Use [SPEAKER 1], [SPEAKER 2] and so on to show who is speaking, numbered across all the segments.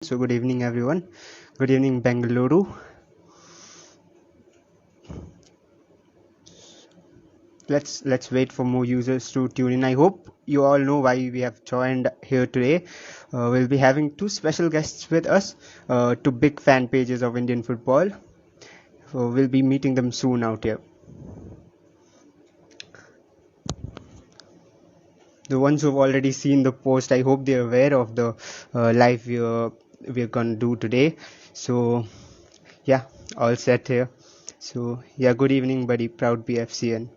[SPEAKER 1] So good evening, everyone. Good evening, Bengaluru. Let's wait for more users to tune in. I hope you all know why we have joined here today. We'll be having two special guests with us, two big fan pages of Indian football. So we'll be meeting them soon out here. The ones who've already seen the post, I hope they're aware of the live we're gonna do today. So yeah, all set here. So yeah, good evening, buddy. Proud BFCN.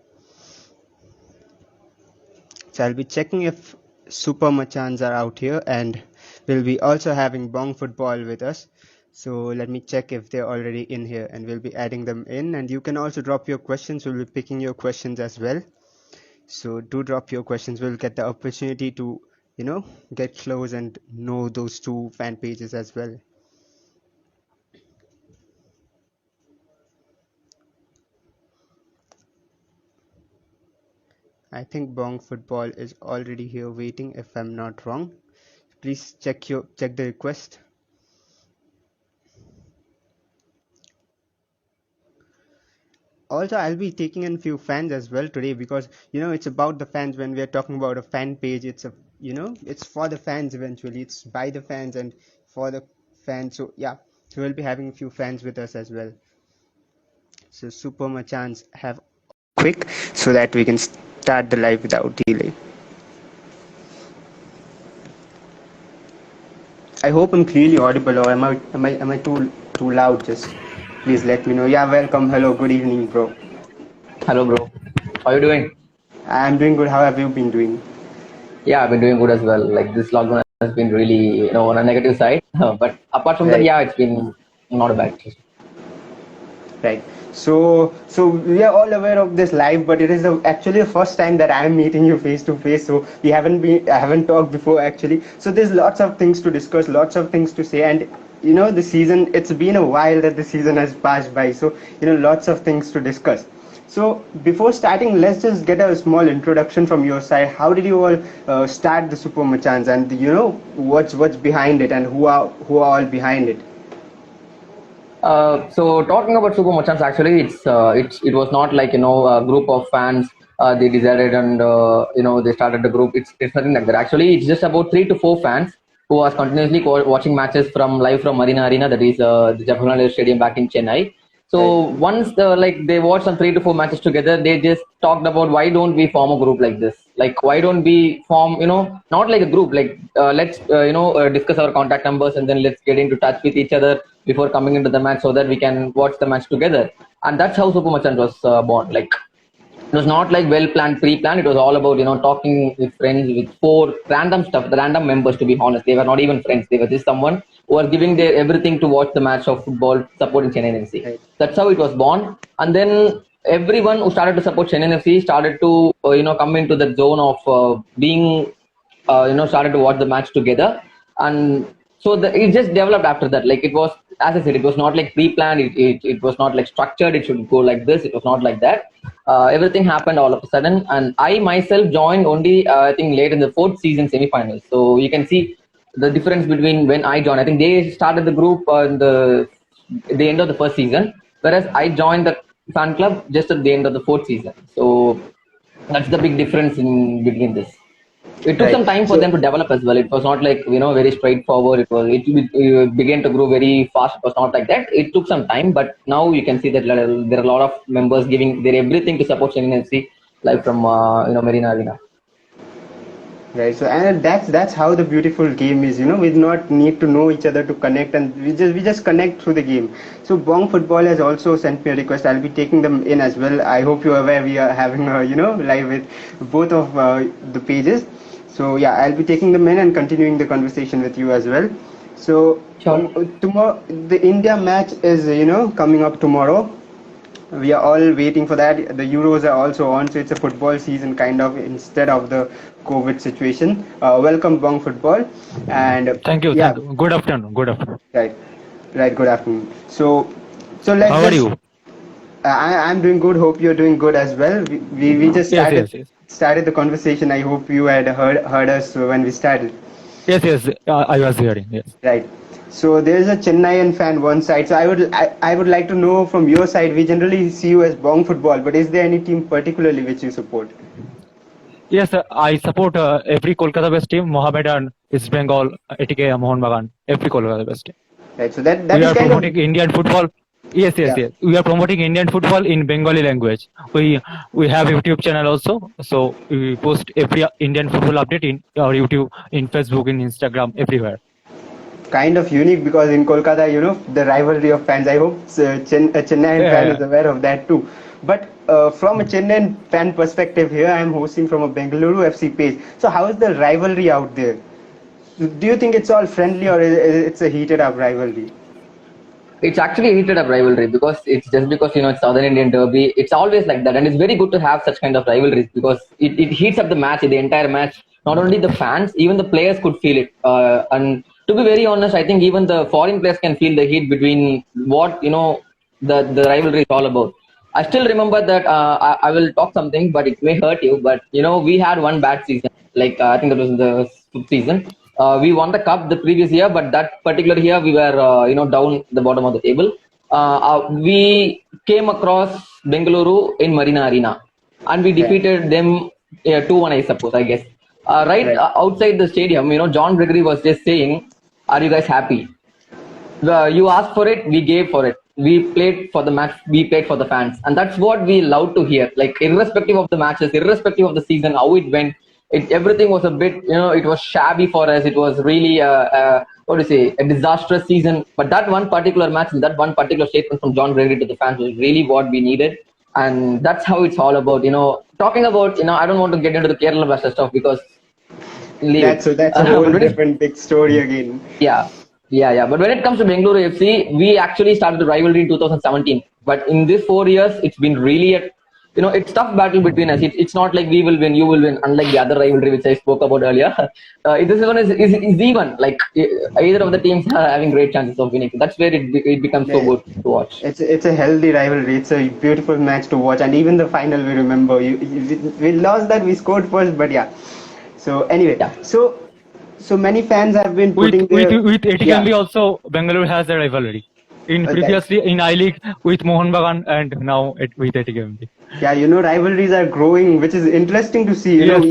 [SPEAKER 1] So I'll be checking if Super Machans are out here, and we'll be also having Bong Football with us. So let me check if they're already in here, and we'll be adding them in. And you can also drop your questions. We'll be picking your questions as well. So do drop your questions. We'll get the opportunity to, get close and know those two fan pages as well. I think Bong Football is already here waiting, if I'm not wrong. Please check the request. Also, I'll be taking in few fans as well today, because it's about the fans. When we are talking about a fan page, it's for the fans. Eventually it's by the fans and for the fans. So yeah, so we'll be having a few fans with us as well. So Super Machans, have quick so that we can start the live without delay. I hope I'm clearly audible, or am I too loud? Just please let me know. Yeah, welcome. Hello, good evening, bro.
[SPEAKER 2] Hello, bro. How are you doing?
[SPEAKER 1] I'm doing good. How have you been doing?
[SPEAKER 2] Yeah, I've been doing good as well. Like this lockdown has been really, on a negative side. But apart from that,
[SPEAKER 1] Right.
[SPEAKER 2] yeah, it's been not a bad.
[SPEAKER 1] Right. So we are all aware of this live, but it is actually the first time that I am meeting you face to face. So I haven't talked before actually. So there's lots of things to discuss, lots of things to say, and the season. It's been a while that the season has passed by. So lots of things to discuss. So before starting, let's just get a small introduction from your side. How did you all start the Super Machans, and what's behind it, and who are all behind it?
[SPEAKER 2] So talking about Super Machans, actually, it was not like a group of fans. They decided and they started the group. It's nothing like that. Actually, it's just about 3 to 4 fans who was continuously watching matches from live from Marina Arena, that is the Jawaharlal Nehru Stadium back in Chennai. So
[SPEAKER 1] Right.
[SPEAKER 2] once they watched some 3 to 4 matches together, they just talked about why don't we form a group like this? Like why don't we form not like a group, like let's discuss our contact numbers and then let's get into touch with each other before coming into the match so that we can watch the match together. And that's how Super Machan was born. Like it was not like well planned, pre-planned. It was all about talking with friends, with 4 random stuff, the random members. To be honest, they were not even friends. They were just someone who was giving their everything to watch the match of football, supporting Chennai FC.
[SPEAKER 1] Right.
[SPEAKER 2] That's how it was born. And then everyone who started to support Chennai FC started to come into the zone of being started to watch the match together. And so it just developed after that. Like it was, as I said, it was not like pre-planned. It was not like structured. It should go like this. It was not like that. Everything happened all of a sudden, and I myself joined only I think late in the fourth season semi-finals. So you can see the difference between when I joined. I think they started the group in the end of the first season, whereas I joined the fan club just at the end of the fourth season. So that's the big difference in between this. It took
[SPEAKER 1] Right.
[SPEAKER 2] some time for them to develop as well. It was not like very straightforward. It began to grow very fast. It was not like that. It took some time, but now you can see that there are a lot of members giving their everything to support Chennai FC, like from Marina Arena.
[SPEAKER 1] Right. So and that's how the beautiful game is. We do not need to know each other to connect, and we just connect through the game. So Bong Football has also sent me a request. I'll be taking them in as well. I hope you're aware we are having a live with both of the pages. So yeah, I'll be taking them in and continuing the conversation with you as well. So
[SPEAKER 2] Sure.
[SPEAKER 1] tomorrow the India match is coming up tomorrow. We are all waiting for that. The Euros are also on, so it's a football season kind of instead of the COVID situation. Welcome, Bong Football, and
[SPEAKER 3] Thank you.
[SPEAKER 1] yeah,
[SPEAKER 3] Thank you. Good afternoon. Good afternoon.
[SPEAKER 1] right, right. Good afternoon. So let's
[SPEAKER 3] How are
[SPEAKER 1] just.
[SPEAKER 3] you?
[SPEAKER 1] I'm doing good. Hope you're doing good as well. We just
[SPEAKER 3] Yes, yes, yes.
[SPEAKER 1] started the conversation. I hope you had heard us when we started.
[SPEAKER 3] Yes, yes. I was hearing. Yes.
[SPEAKER 1] Right. So there's a Chennaian fan one side. So I would like to know from your side. We generally see you as Bong football, but is there any team particularly which you support?
[SPEAKER 3] Yes, I support every Kolkata based team, Mohammedan, East Bengal, ATK, Mohun Bagan, every Kolkata based team.
[SPEAKER 1] Right. So that
[SPEAKER 3] We
[SPEAKER 1] is
[SPEAKER 3] are
[SPEAKER 1] kind
[SPEAKER 3] promoting
[SPEAKER 1] of
[SPEAKER 3] Indian football. Yes, yes,
[SPEAKER 1] yeah.
[SPEAKER 3] yes. We are promoting Indian football in Bengali language. We have YouTube channel also, so we post every Indian football update in our YouTube, in Facebook, in Instagram, everywhere.
[SPEAKER 1] Kind of unique because in Kolkata, the rivalry of fans. I hope a Chennaiyan fan
[SPEAKER 3] Yeah.
[SPEAKER 1] is aware of that too. But from a Chennaiyan fan perspective, here I am hosting from a Bengaluru FC page. So how is the rivalry out there? Do you think it's all friendly or it's a heated up rivalry?
[SPEAKER 2] It's actually a heated up rivalry because it's just because it's Southern Indian derby. It's always like that, and it's very good to have such kind of rivalries because it heats up the match, the entire match. Not only the fans, even the players could feel it. And to be very honest, I think even the foreign players can feel the heat between what the rivalry is all about. I still remember that. I will talk something, but it may hurt you. But we had one bad season. Like I think that was the fifth season. We won the cup the previous year, but that particular year we were down the bottom of the table. We came across Bengaluru in Marina Arena, and we defeated them 2-1, I suppose. I guess
[SPEAKER 1] Right.
[SPEAKER 2] outside the stadium, John Gregory was just saying, "Are you guys happy? You asked for it, we gave for it. We played for the match, we played for the fans," and that's what we love to hear. Like irrespective of the matches, irrespective of the season, how it went, everything was a bit, it was shabby for us. It was really what do you say, a disastrous season. But that one particular match and that one particular statement from John Gregory to the fans was really what we needed, and that's how it's all about. Talking about, I don't want to get into the Kerala Blaster stuff because leave it.
[SPEAKER 1] That's a whole
[SPEAKER 2] But
[SPEAKER 1] different big story again.
[SPEAKER 2] Yeah. But when it comes to Bengaluru FC, we actually started the rivalry in 2017. But in these 4 years, it's been really it's tough battle between us. It's not like we will win, you will win. Unlike the other rivalry which I spoke about earlier, this one is even. Like either of the teams are having great chances of winning. That's where it becomes so good to watch.
[SPEAKER 1] It's a healthy rivalry. It's a beautiful match to watch, and even the final we remember. We lost that. We scored first, but yeah. So anyway,
[SPEAKER 2] Yeah.
[SPEAKER 1] so many fans have been putting
[SPEAKER 3] With ATKMB
[SPEAKER 1] yeah.
[SPEAKER 3] also, Bengaluru has a rivalry. Previously in I League with Mohun Bagan and now with ATKMB.
[SPEAKER 1] Yeah, rivalries are growing, which is interesting to see.
[SPEAKER 3] Yes,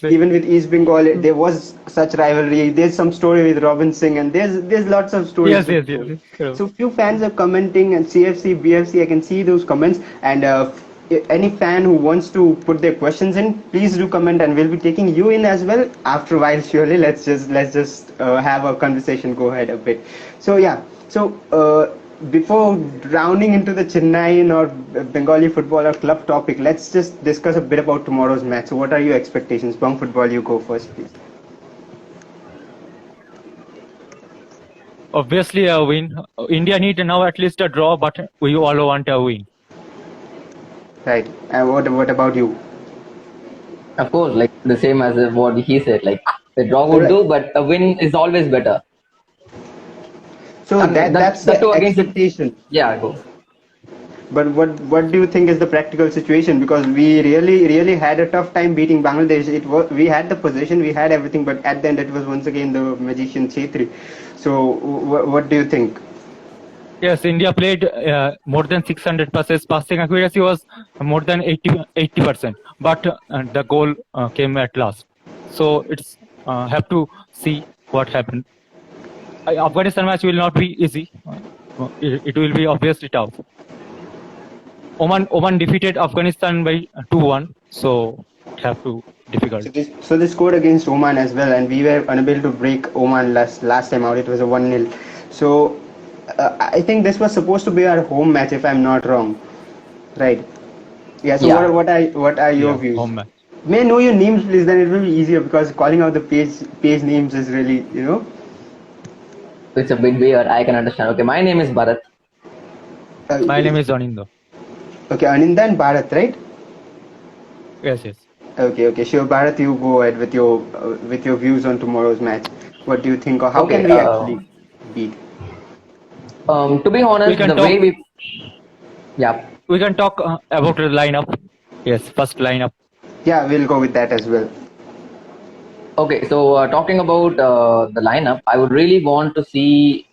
[SPEAKER 1] Even with East Bengal, there was such rivalry. There's some story with Robin Singh, and there's lots of stories.
[SPEAKER 3] Yes.
[SPEAKER 1] So few fans are commenting, and CFC, BFC, I can see those comments. And any fan who wants to put their questions in, please do comment, and we'll be taking you in as well after a while. Surely, let's just have a conversation. Go ahead a bit. So yeah. So before rounding into the Chennaiyan or Bengali football or club topic, let's just discuss a bit about tomorrow's match. So what are your expectations? Bang football, you go first, please.
[SPEAKER 3] Obviously a win. India need now at least a draw, but we all want a win.
[SPEAKER 1] Right. And what about you?
[SPEAKER 2] Of course, like the same as what he said. Like the draw would do, but a win is always better.
[SPEAKER 1] So that's the expectation.
[SPEAKER 2] Yeah, go.
[SPEAKER 1] But what do you think is the practical situation? Because we really had a tough time beating Bangladesh. We had the possession, we had everything, but at the end it was once again the magician Chhetri. So what do you think?
[SPEAKER 3] Yes, India played more than 600 passes. Passing accuracy was more than 80%. But the goal came at last. So it's have to see what happened. Afghanistan match will not be easy. It will be obviously tough. Oman defeated Afghanistan by 2-1, so it have to difficult.
[SPEAKER 1] So they scored against Oman as well, and we were unable to break Oman last time out. It was a 1-0. So I think this was supposed to be our home match, if I'm not wrong, right? Yeah. So
[SPEAKER 2] Yeah.
[SPEAKER 1] what are your views?
[SPEAKER 3] Home match.
[SPEAKER 1] May I know your names, please? Then it will be easier because calling out the page names is really
[SPEAKER 2] It's a bit weird. I can understand. Okay, my name is Bharat.
[SPEAKER 3] My name is Anindo.
[SPEAKER 1] Okay, Aninda and Bharat, right?
[SPEAKER 3] Yes.
[SPEAKER 1] Okay. Sure, Bharat, you go ahead with your views on tomorrow's match. What do you think, or how
[SPEAKER 2] Okay,
[SPEAKER 1] can we actually beat?
[SPEAKER 2] To be honest,
[SPEAKER 3] We can talk about the lineup. Yes, first lineup.
[SPEAKER 1] Yeah, we'll go with that as well.
[SPEAKER 2] Okay, so talking about the lineup, I would really want to see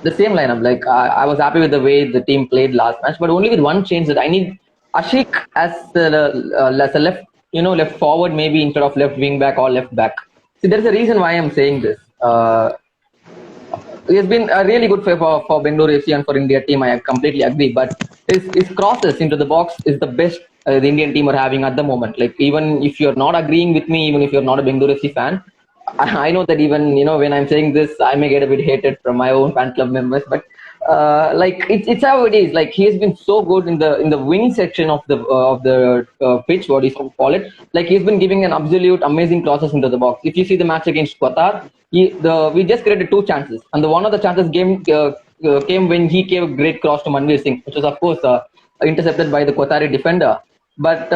[SPEAKER 2] the same lineup. Like I was happy with the way the team played last match, but only with one change that I need Ashik as a left, left forward maybe instead of left wing back or left back. See, there's a reason why I'm saying this. He has been a really good for Bengaluru FC and for India team. I completely agree. But his crosses into the box is the best the Indian team are having at the moment. Like even if you're not agreeing with me, even if you're not a Bengaluru FC fan, I know that even when I'm saying this, I may get a bit hated from my own fan club members. But like it's how it is. Like he has been so good in the wing section of the pitch, what you call it. Like he's been giving an absolute amazing crosses into the box. If you see the match against Qatar, we just created two chances, and one of the chances came when he gave a great cross to Manveer Singh, which was of course intercepted by the Qatari defender. But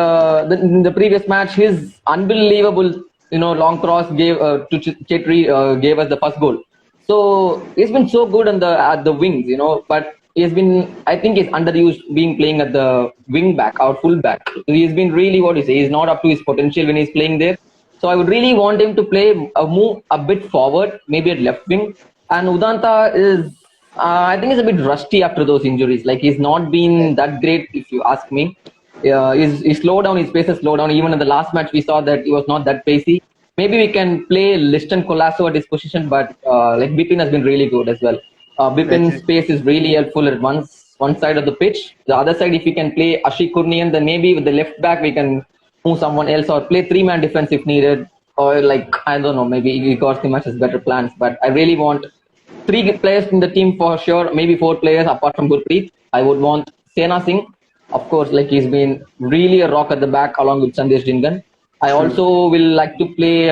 [SPEAKER 2] in the previous match, his unbelievable long cross gave to Chetri gave us the first goal. So he's been so good at the wings, but I think he's underused being playing at the wing back or full back. He's been really he's not up to his potential when he's playing there. So I would really want him to move a bit forward, maybe at left wing. And Udanta is, I think he's a bit rusty after those injuries. Like he's not been that great, if you ask me. He's slowed down, his pace has slowed down. Even in the last match, we saw that he was not that pacey. Maybe we can play Liston Colasso at his position, but like Bipin has been really good as well. Bipin's pace is really helpful at one side of the pitch. The other side, if we can play Ashik Kurnian, then maybe with the left back we can move someone else or play three-man defense if needed. Or like, I don't know, maybe Igor Stimac has better plans. But I really want 3 players in the team for sure, maybe 4 players apart from Gurpreet. I would want Sena Singh. Of course, like he's been really a rock at the back along with Sandesh Dingan. I also will like to play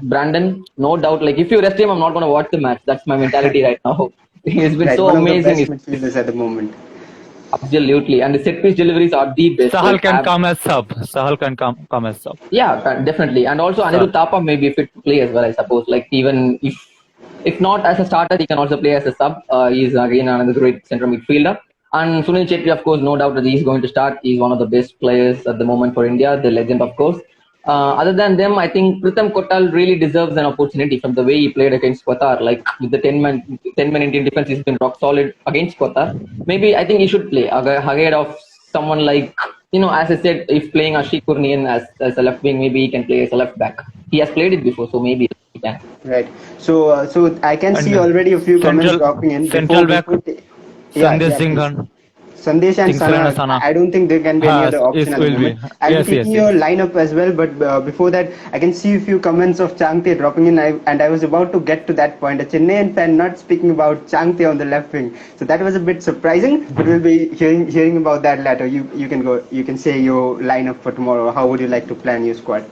[SPEAKER 2] Brandon, no doubt. Like if you rest him, I'm not going to watch the match. That's my mentality right now. He's been so amazing.
[SPEAKER 1] One of the best midfielders at the moment.
[SPEAKER 2] Absolutely, and the set piece deliveries are the best.
[SPEAKER 3] Sahal can come as sub. Sahal can come as sub.
[SPEAKER 2] Yeah, definitely, and also Anirudh Thapa may be fit to play as well. I suppose. Like even if not as a starter, he can also play as a sub. He's again another great central midfielder. And Sunil Chetri, of course, no doubt that he's going to start. He's one of the best players at the moment for India, the legend, of course. Other than them, I think Pritham Kotal really deserves an opportunity from the way he played against Qatar. Like with the 10-man Indian defense, he's been rock solid against Qatar. Maybe I think he should play ahead of someone like, as I said, if playing Ashik Kurnian as a left wing, maybe he can play as a left back. He has played it before, so maybe he can.
[SPEAKER 1] Right. So I can see already a few comments dropping in.
[SPEAKER 3] Central back. Sandesh Dingan.
[SPEAKER 1] Sandesh and Sana. I don't think there can be any other option at the moment. I will take your lineup as well, but before that, I can see a few comments of Changte dropping in, and I was about to get to that point. A Chennaiyan fan not speaking about Changte on the left wing, so that was a bit surprising. But we'll be hearing about that later. You can go. You can say your lineup for tomorrow. How would you like to plan your squad?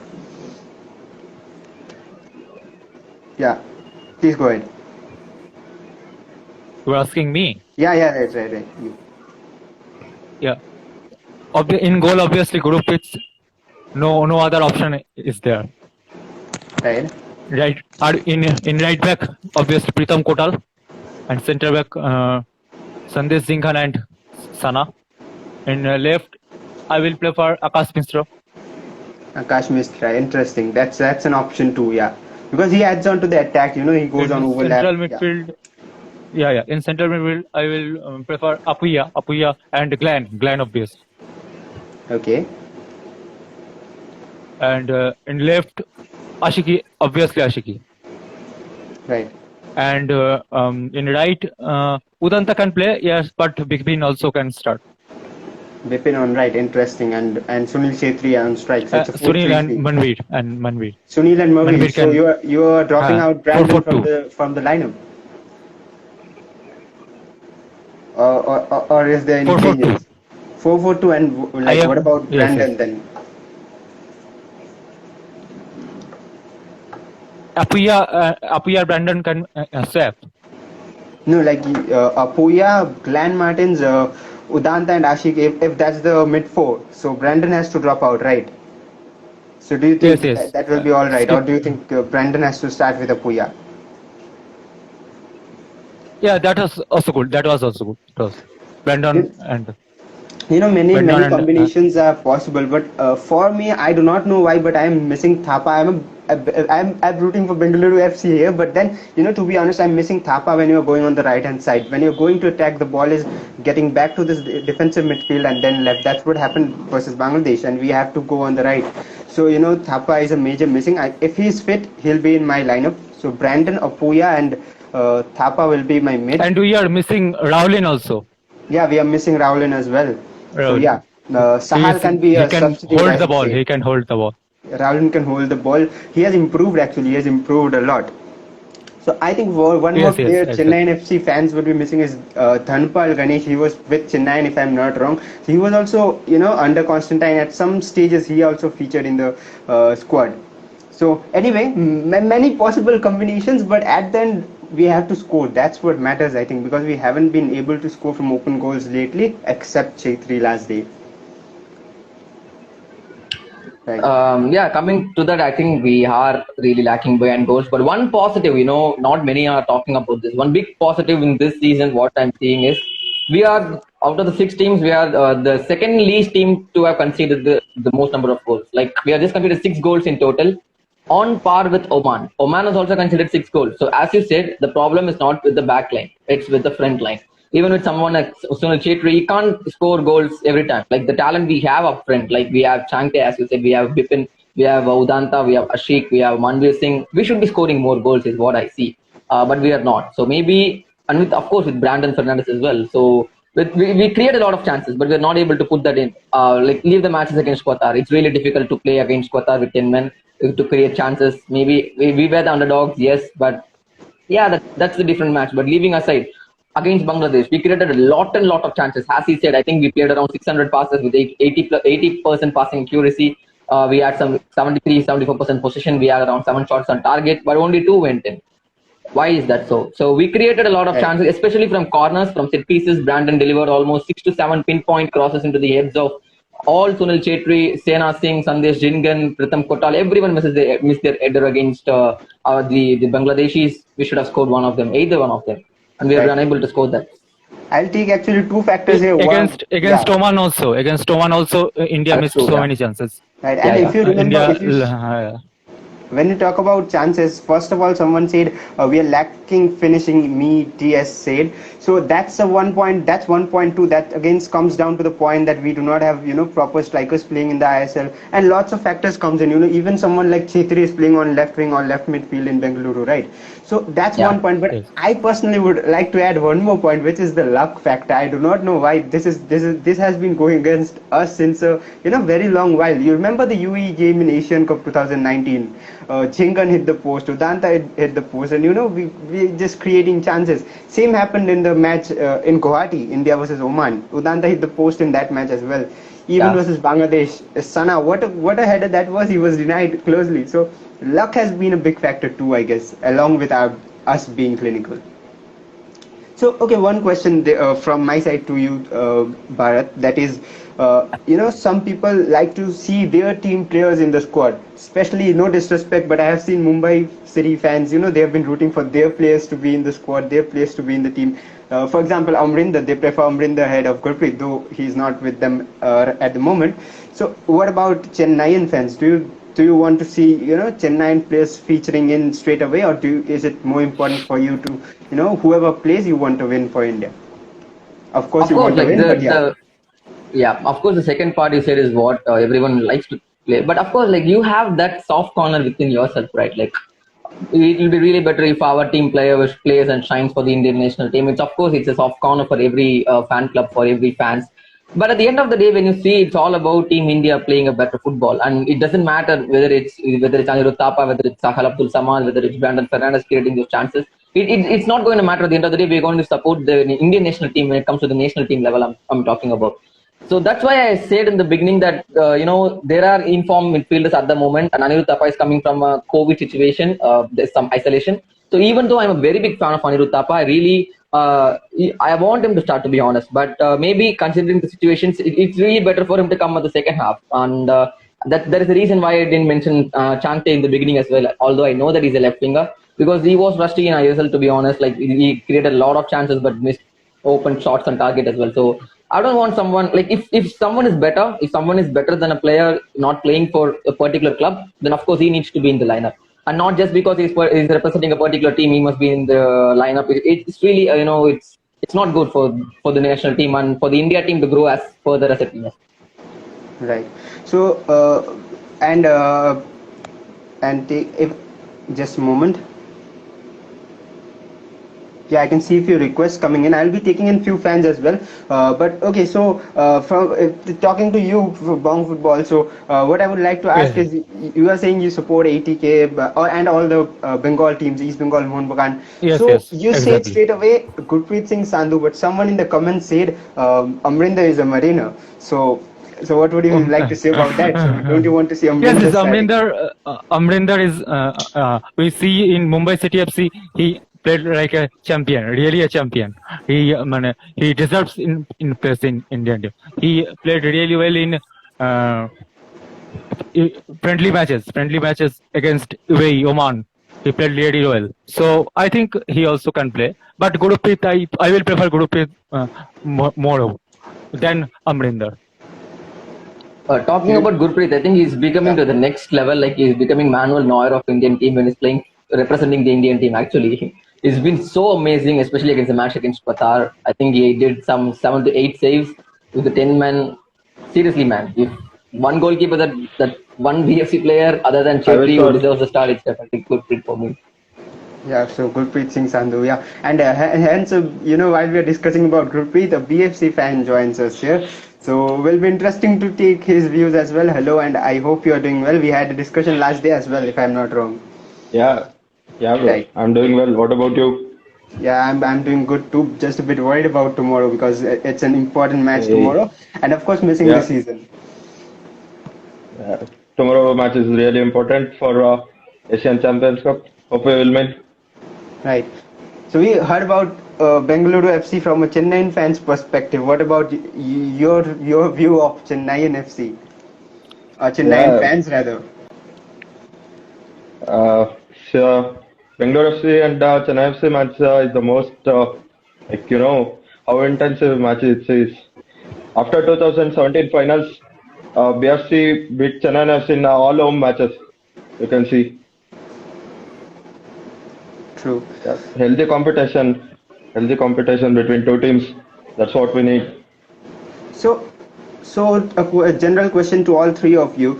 [SPEAKER 1] Yeah, please go ahead.
[SPEAKER 3] You're asking me?
[SPEAKER 1] Yeah, right. You.
[SPEAKER 3] Yeah. In goal, obviously, Gurpreet. No other option is there.
[SPEAKER 1] Right.
[SPEAKER 3] Right. In right back, obviously, Pritham Kotal. And center back, Sandesh Dingan and Sana. In left, I will prefer Akash Mishra.
[SPEAKER 1] Akash Mishra, interesting. That's an option too, yeah. Because he adds on to the attack, he goes on overlap.
[SPEAKER 3] Central midfield. Yeah. In central midfield, I will prefer Apuya and Glenn obvious.
[SPEAKER 1] Okay.
[SPEAKER 3] And in left, Ashiki, obviously Ashiki.
[SPEAKER 1] Right.
[SPEAKER 3] And in right, Udanta can play, yes, but Bipin also can start.
[SPEAKER 1] Bipin on right, interesting, and Sunil Chetri on strike. So
[SPEAKER 3] Sunil and Manveer.
[SPEAKER 1] Sunil and Manveer. So you are dropping out Brandon from the lineup. Or is there any changes? 4-4-2 and what about Brandon then?
[SPEAKER 3] Apuya Brandon can swap.
[SPEAKER 1] No, like Apuya, Glenn Martins, Udanta and Ashik, if that's the mid 4, so Brandon has to drop out, right? So do you think that will be alright, or do you think Brandon has to start with Apuya?
[SPEAKER 3] Yeah, that was also good. It was Brandon and
[SPEAKER 1] Many
[SPEAKER 3] But
[SPEAKER 1] many
[SPEAKER 3] not
[SPEAKER 1] combinations are possible, but for me, I do not know why, but I am missing Thapa. I'm rooting for Bengaluru FC here, but then to be honest, I'm missing Thapa when you're going on the right hand side. When you're going to attack, the ball is getting back to this defensive midfield and then left. That's what happened versus Bangladesh, and we have to go on the right. So Thapa is a major missing. If he's fit, he'll be in my lineup. So Brandon, Apuya, and Thapa will be my mid.
[SPEAKER 3] and we are missing Raulin also.
[SPEAKER 1] Yeah, we are missing Raulin as well. So
[SPEAKER 3] Raul.
[SPEAKER 1] yeah, Sahal can be
[SPEAKER 3] He
[SPEAKER 1] a
[SPEAKER 3] can
[SPEAKER 1] substitute.
[SPEAKER 3] hold
[SPEAKER 1] I
[SPEAKER 3] the
[SPEAKER 1] would
[SPEAKER 3] ball.
[SPEAKER 1] say.
[SPEAKER 3] He can hold the ball.
[SPEAKER 1] Raulin can hold the ball. He has improved actually. He has improved a lot. So I think one more
[SPEAKER 3] Yes,
[SPEAKER 1] player
[SPEAKER 3] exactly.
[SPEAKER 1] Chennai FC fans would be missing is Dhanpal Ganesh. He was with Chennai, if I'm not wrong. So he was also under Constantine at some stages. He also featured in the squad. So anyway, many possible combinations, but at the end we have to score. That's what matters, I think, because we haven't been able to score from open goals lately, except Chetri last day. Right.
[SPEAKER 2] Yeah, coming to that, I think we are really lacking behind goals. But one positive, not many are talking about this. One big positive in this season, what I'm seeing is we are out of the 6 teams, we are the second least team to have conceded the most number of goals. Like we have just conceded 6 goals in total, on par with Oman. Oman has also conceded 6 goals. So as you said, the problem is not with the back line; it's with the front line. Even with someone like Sunil Chetri, he can't score goals every time. Like the talent we have up front, like we have Changte, as you said, we have Bipin, we have Udanta, we have Ashik, we have Manveer Singh. We should be scoring more goals, is what I see. But we are not. So maybe, and with of course with Brandon Fernandez as well. So we create a lot of chances, but we're not able to put that in. Like leave the matches against Qatar. It's really difficult to play against Qatar with 10 men to create chances. Maybe we were the underdogs, yes, but yeah, that's a different match. But leaving aside, against Bangladesh, we created a lot of chances. As he said, I think we played around 600 passes with 80% passing accuracy. We had some 74% possession. We had around 7 shots on target, but only 2 went in. Why is that so? So we created a lot of chances, especially from corners, from set pieces. Brandon delivered almost 6 to 7 pinpoint crosses into the heads of all Sunil Chetri, Sena Singh, Sandesh Jingan, Pritham Kotal. Everyone missed their header against the Bangladeshis. We should have scored one of them, either one of them, and we were unable to score that.
[SPEAKER 1] I'll take actually 2 factors here.
[SPEAKER 3] Against Oman also. Against Oman also, India
[SPEAKER 2] That's
[SPEAKER 3] missed
[SPEAKER 2] true,
[SPEAKER 3] so
[SPEAKER 2] yeah.
[SPEAKER 3] many chances.
[SPEAKER 1] Right, and if you remember,
[SPEAKER 3] India,
[SPEAKER 1] when you talk about chances, first of all, someone said we are lacking finishing. Me, TS said. So that's a 1 point. That's 1.2. That again comes down to the point that we do not have proper strikers playing in the ISL, and lots of factors comes in. Even someone like Chetri is playing on left wing or left midfield in Bengaluru, right? So that's 1 point. But
[SPEAKER 3] yes.
[SPEAKER 1] I personally would like to add one more point, which is the luck factor. I do not know why this has been going against us since a very long while. You remember the UAE game in Asian Cup 2019? Chingan hit the post, Udanta hit the post, and we just creating chances. Same happened in the match in Guwahati, India versus Oman. Udanta hit the post in that match as well. Even versus Bangladesh, Sana, what a header that was. He was denied closely. So luck has been a big factor too, I guess, along with us being clinical. So, okay, one question from my side to you, Bharat, that is, some people like to see their team players in the squad, especially, no disrespect, but I have seen Mumbai City fans, they have been rooting for their players to be in the squad, their players to be in the team. For example, Amrinder, they prefer Amrinder ahead of Gurpreet, though he's not with them at the moment. So, what about Chennaiyan fans? Do you want to see Chennai players featuring in straight away, or is it more important for you to whoever plays you want to win for India? Of course, you want to win, but
[SPEAKER 2] of course the second part you said is what everyone likes to play, but of course like you have that soft corner within yourself, right? Like it will be really better if our team plays and shines for the Indian national team. It's a soft corner for every fan club, for every fans. But at the end of the day, when you see, it's all about Team India playing a better football, and it doesn't matter whether it's Anirudh Thapa, whether it's Sahal Abdul Samad, whether it's Brandon Fernandez creating those chances. It's not going to matter. At the end of the day, we're going to support the Indian national team when it comes to the national team level. I'm talking about. So that's why I said in the beginning that there are informed midfielders at the moment, and Anirudh Thapa is coming from a COVID situation. There's some isolation. So even though I'm a very big fan of Anirudh Thapa, I want him to start, to be honest. But maybe considering the situations, it's really better for him to come at the second half. And there is a reason why I didn't mention Changte in the beginning as well. Although I know that he's a left winger, because he was rusty in ISL, to be honest. Like he created a lot of chances but missed open shots on target as well. So I don't want someone like if someone is better, if someone is better than a player not playing for a particular club, then of course he needs to be in the lineup. And not just because he's representing a particular team, he must be in the lineup. It's really it's not good for the national team and for the India team to grow as further as a team.
[SPEAKER 1] Right. So and take if just a moment. Yeah, I can see a few requests coming in. I'll be taking in few fans as well. But okay, so from talking to you for Bong Football, so what I would like to ask is, you are saying you support 80K and all the Bengal teams, East Bengal, Mohun Bagan.
[SPEAKER 3] Yes,
[SPEAKER 1] So
[SPEAKER 3] yes,
[SPEAKER 1] you said
[SPEAKER 3] exactly.
[SPEAKER 1] straight away Gurpreet Singh Sandhu, but someone in the comments said Amrinder is a mariner. So what would you like to say about that? So don't you want to see
[SPEAKER 3] Yes,
[SPEAKER 1] Amrinder
[SPEAKER 3] yes,
[SPEAKER 1] starting?
[SPEAKER 3] Amrinder is. We see in Mumbai City FC, he played like a champion, really a champion. He deserves in place in Indian team. He played really well in friendly matches against UAE, Oman. He played really well. So I think he also can play. But Gurpreet, I will prefer Gurpreet more than Amrinder.
[SPEAKER 2] Talking about Gurpreet, I think he's becoming to the next level. Like he's becoming Manuel Neuer of Indian team when he's playing, representing the Indian team. Actually, he's been so amazing, especially against the match against Qatar. I think he did some 7 to 8 saves with the 10 men. Seriously, man, if one goalkeeper that one BFC player other than Chetri who deserves the start, it's definitely Gurpreet for me.
[SPEAKER 1] Yeah, so Gurpreet Singh Sandhu, yeah. And hence, while we are discussing about Gurpreet, a BFC fan joins us here. So will be interesting to take his views as well. Hello, and I hope you are doing well. We had a discussion last day as well, if I'm not wrong.
[SPEAKER 4] Yeah, bro.
[SPEAKER 1] Right.
[SPEAKER 4] I'm doing well. What about you?
[SPEAKER 1] Yeah, I'm doing good too. Just a bit worried about tomorrow because it's an important match tomorrow, and of course missing the season.
[SPEAKER 4] Tomorrow match is really important for Asian Champions Cup. Hope we will win.
[SPEAKER 1] Right. So we heard about Bengaluru FC from a Chennai fan's perspective. What about your view of Chennai FC? Chennai fans rather.
[SPEAKER 4] So Bengaluru FC and Chennai FC match is the most how intensive match it is. After 2017 finals, BFC beat Chennai FC in all home matches. You can see.
[SPEAKER 1] True.
[SPEAKER 4] Yeah. Healthy competition between two teams. That's what we need.
[SPEAKER 1] So a general question to all three of you.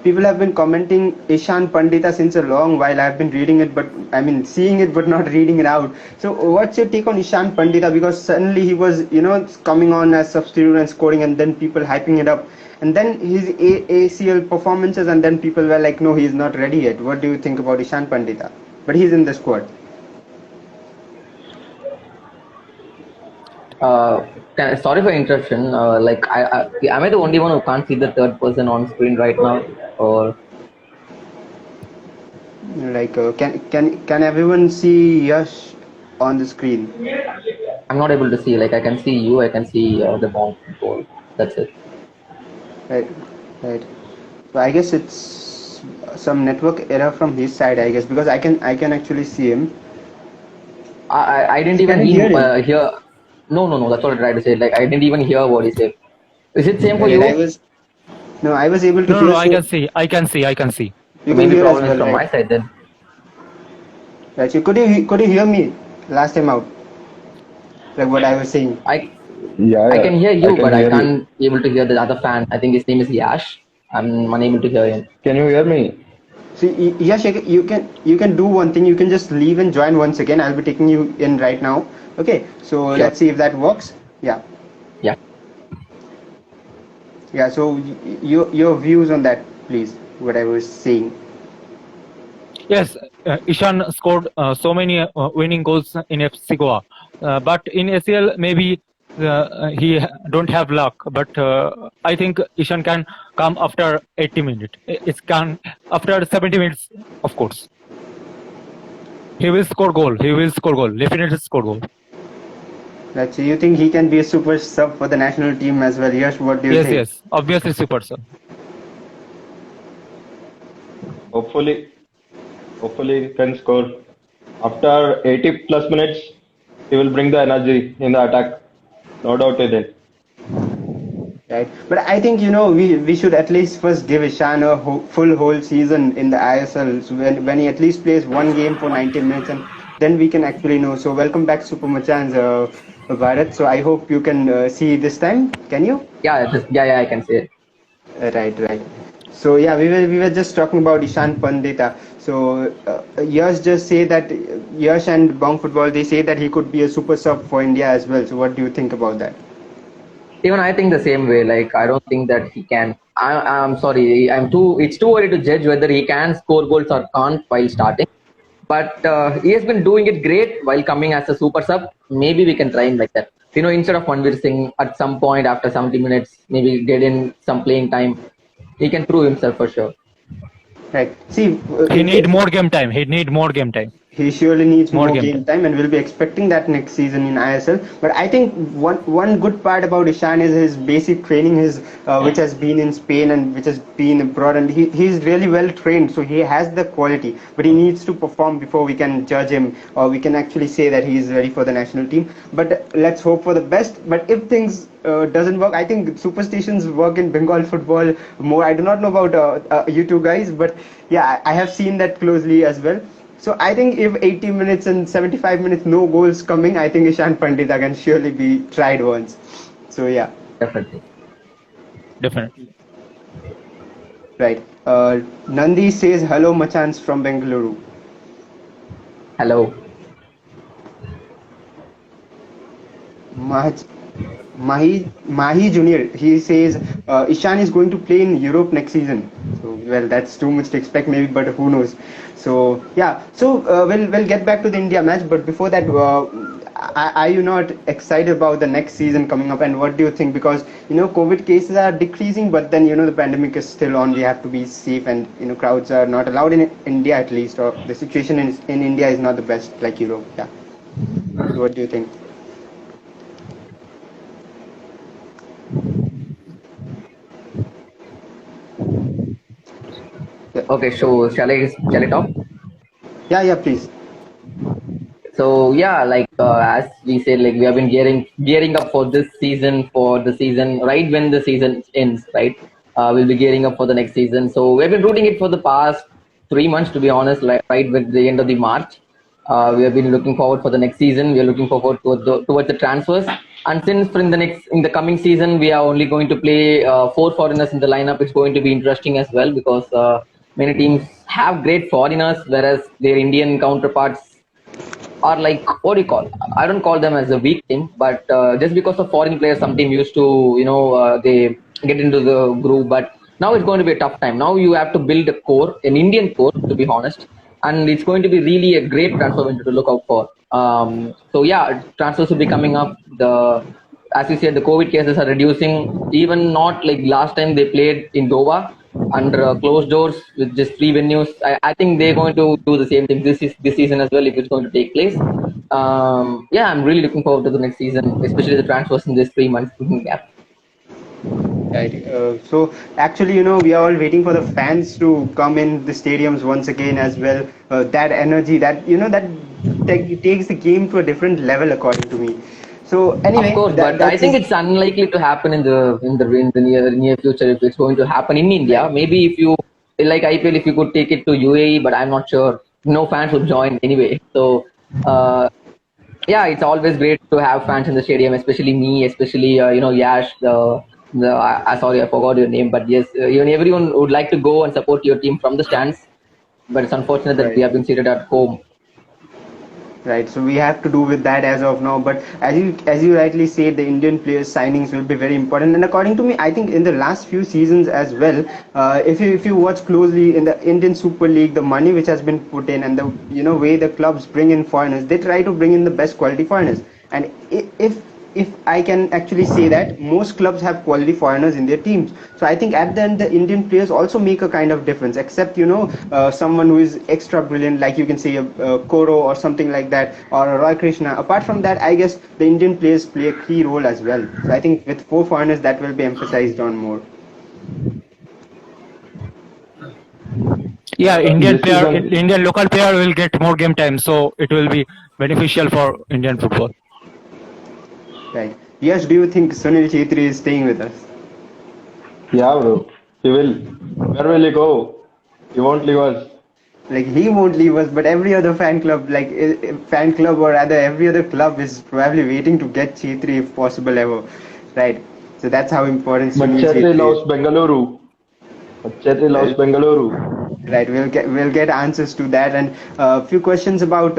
[SPEAKER 1] People have been commenting Ishan Pandita since a long while. I've been reading it, seeing it, but not reading it out. So what's your take on Ishan Pandita? Because suddenly he was, coming on as substitute and scoring, and then people hyping it up. And then his ACL performances, and then people were like, no, he's not ready yet. What do you think about Ishan Pandita? But he's in the squad.
[SPEAKER 2] Sorry for interruption. Am I the only one who can't see the third person on screen right now, or
[SPEAKER 1] can everyone see Yash on the screen?
[SPEAKER 2] I'm not able to see. Like I can see you, I can see the bomb goal. That's it.
[SPEAKER 1] Right. So I guess it's some network error from his side. I guess because I can actually see him.
[SPEAKER 2] I didn't even hear. No. That's what I tried to say. Like I didn't even hear what he said. Is it same for you?
[SPEAKER 1] I was able to.
[SPEAKER 3] No, I can see.
[SPEAKER 1] You
[SPEAKER 2] Maybe
[SPEAKER 1] can hear
[SPEAKER 2] problem
[SPEAKER 1] as well,
[SPEAKER 2] from
[SPEAKER 1] right?
[SPEAKER 2] my side then.
[SPEAKER 1] Right. So could you hear me last time out? Like what I was saying.
[SPEAKER 2] I can hear you, but I can't be able to hear the other fan. I think his name is Yash. I'm unable to hear him.
[SPEAKER 4] Can you hear me?
[SPEAKER 1] See, Yash, you can do one thing. You can just leave and join once again. I'll be taking you in right now. Okay. So let's see if that works. Yeah. So your views on that, please. What I was saying.
[SPEAKER 3] Yes, Ishan scored so many winning goals in FC Goa, but in ACL maybe he don't have luck. But I think Ishan can come after 80 minutes. It can after 70 minutes, of course. He will score goal. Definitely score goal.
[SPEAKER 1] Right. So you think he can be a super sub for the national team as well? Yash, what do you think?
[SPEAKER 3] Yes, obviously super sub.
[SPEAKER 4] Hopefully he can score. After 80 plus minutes, he will bring the energy in the attack. No doubt in it.
[SPEAKER 1] Right, but I think we should at least first give Ishan a full whole season in the ISL. So when he at least plays one game for 90 minutes, and then we can actually know. So welcome back, Super Machans, Bharat. So I hope you can see this time. Can you?
[SPEAKER 2] Yeah, I can say it.
[SPEAKER 1] Right, right. So yeah, we were just talking about Ishan Pandita. So Yash just say that Yash and Bong Football, they say that he could be a super sub for India as well. So what do you think about that?
[SPEAKER 2] Even I think the same way. Like I don't think that he can. I'm sorry. It's too early to judge whether he can score goals or can't while starting. But he has been doing it great while coming as a super sub. Maybe we can try him like that. Instead of Manvir Singh at some point after 70 minutes, maybe get in some playing time. He can prove himself for sure.
[SPEAKER 1] Right. See,
[SPEAKER 3] He need more game time. He need more game time.
[SPEAKER 1] he surely needs more
[SPEAKER 3] game
[SPEAKER 1] game time, and we'll be expecting that next season in ISL. But I think one good part about Ishan is his basic training, which has been in Spain and which has been abroad, and he's really well trained, so he has the quality. But he needs to perform before we can judge him, or we can actually say that he is ready for the national team. But let's hope for the best. But if things doesn't work, I think superstitions work in Bengal football more. I do not know about you two guys, but yeah, I have seen that closely as well. So I think if 80 minutes and 75 minutes no goals coming, I think Ishan Pandita can surely be tried once. So yeah.
[SPEAKER 2] Definitely.
[SPEAKER 1] Right. Nandi says hello Machans from Bengaluru.
[SPEAKER 2] Hello.
[SPEAKER 1] Mahi Junior, he says Ishan is going to play in Europe next season. So well, that's too much to expect maybe, but who knows. So yeah, so we'll get back to the India match, but before that, are you not excited about the next season coming up, and what do you think? Because COVID cases are decreasing, but then the pandemic is still on. We have to be safe, and crowds are not allowed in India at least, or the situation in India is not the best like Europe. Yeah. So what do you think?
[SPEAKER 2] Okay, so shall I talk?
[SPEAKER 1] Yeah, please.
[SPEAKER 2] So yeah, like as we said, like we have been gearing up for this season, right when the season ends, right? We'll be gearing up for the next season. So we've been rooting it for the past 3 months, to be honest. Like right with the end of the March, we have been looking forward for the next season. We are looking forward towards the transfers. And since in the coming season we are only going to play 4 foreigners in the lineup, it's going to be interesting as well because many teams have great foreigners, whereas their Indian counterparts are like, what do you call? I don't call them as a weak team, but just because of foreign players, some team used to, they get into the groove. But now it's going to be a tough time. Now you have to build a core, an Indian core, to be honest, and it's going to be really a great transfer window to look out for. So yeah, transfers will be coming up. As you said, the COVID cases are reducing. Even not like last time they played in Goa under closed doors with just 3 venues. I think they're going to do the same thing this season as well if it's going to take place. Yeah, I'm really looking forward to the next season, especially the transfers in this 3 months gap.
[SPEAKER 1] Right. So actually, we are all waiting for the fans to come in the stadiums once again as well. That energy, that takes the game to a different level, according to me. So anyway,
[SPEAKER 2] of course, but I think it's unlikely to happen in the near future if it's going to happen in India. Maybe if you like IPL, if you could take it to UAE, but I'm not sure. No fans would join anyway. So yeah, it's always great to have fans in the stadium, especially me, especially Yash. Sorry, I forgot your name, but yes, everyone would like to go and support your team from the stands. But it's unfortunate that we have been seated at home.
[SPEAKER 1] Right, so we have to do with that as of now. But as you rightly said, the Indian players signings will be very important. And according to me, I think in the last few seasons as well, if you watch closely in the Indian Super League, the money which has been put in and the way the clubs bring in foreigners, they try to bring in the best quality foreigners. And if I can actually say that most clubs have quality foreigners in their teams. So I think at the end, the Indian players also make a kind of difference, except, someone who is extra brilliant, like you can say a Koro or something like that, or a Roy Krishna. Apart from that, I guess the Indian players play a key role as well. So I think with 4 foreigners, that will be emphasized on more.
[SPEAKER 3] Yeah, Indian local player will get more game time, so it will be beneficial for Indian football.
[SPEAKER 1] Right. Yes, do you think Sunil Chhetri is staying with us?
[SPEAKER 4] Yeah, bro. He will. Where will he go? He won't leave us.
[SPEAKER 1] Like he won't leave us, but every other fan club, fan club or rather every other club is probably waiting to get Chetri if possible ever, right? So that's how important
[SPEAKER 4] But
[SPEAKER 1] Sunil
[SPEAKER 4] Chetri
[SPEAKER 1] Chetri is.
[SPEAKER 4] loves Bengaluru. But Chetri loves
[SPEAKER 1] Well,
[SPEAKER 4] Bengaluru.
[SPEAKER 1] right, we'll get answers to that and a few questions about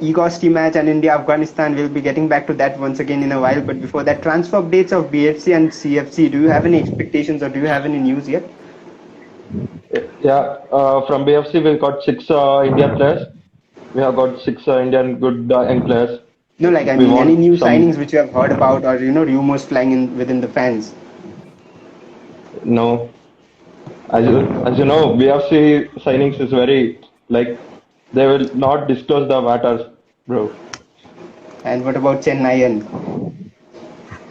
[SPEAKER 1] Egosti match and India Afghanistan. We'll be getting back to that once again in a while. But before that, transfer updates of BFC and CFC. Do you have any expectations or do you have any news yet?
[SPEAKER 4] Yeah, from BFC we got six Indian players. We have got six Indian good young players.
[SPEAKER 1] No, like I
[SPEAKER 4] We
[SPEAKER 1] mean, any
[SPEAKER 4] want
[SPEAKER 1] new
[SPEAKER 4] some.
[SPEAKER 1] signings which you have heard about or rumors flying in within the fans.
[SPEAKER 4] No, as you know, BFC signings is very like they will not disclose the matters, bro.
[SPEAKER 1] And what about Chennai and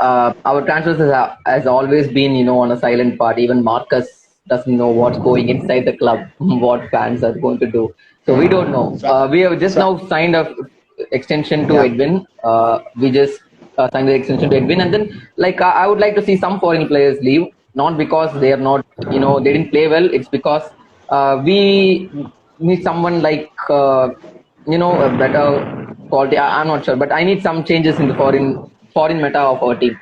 [SPEAKER 2] Our transfers has always been, on a silent part. Even Marcus doesn't know what's going inside the club, what fans are going to do. So we don't know. We have just now signed a extension to
[SPEAKER 1] Yeah.
[SPEAKER 2] Edwin. We just signed the extension to Edwin, and then I would like to see some foreign players leave. Not because they are not, they didn't play well. It's because we need someone like a better quality. I'm not sure, but I need some changes in the foreign meta of our team.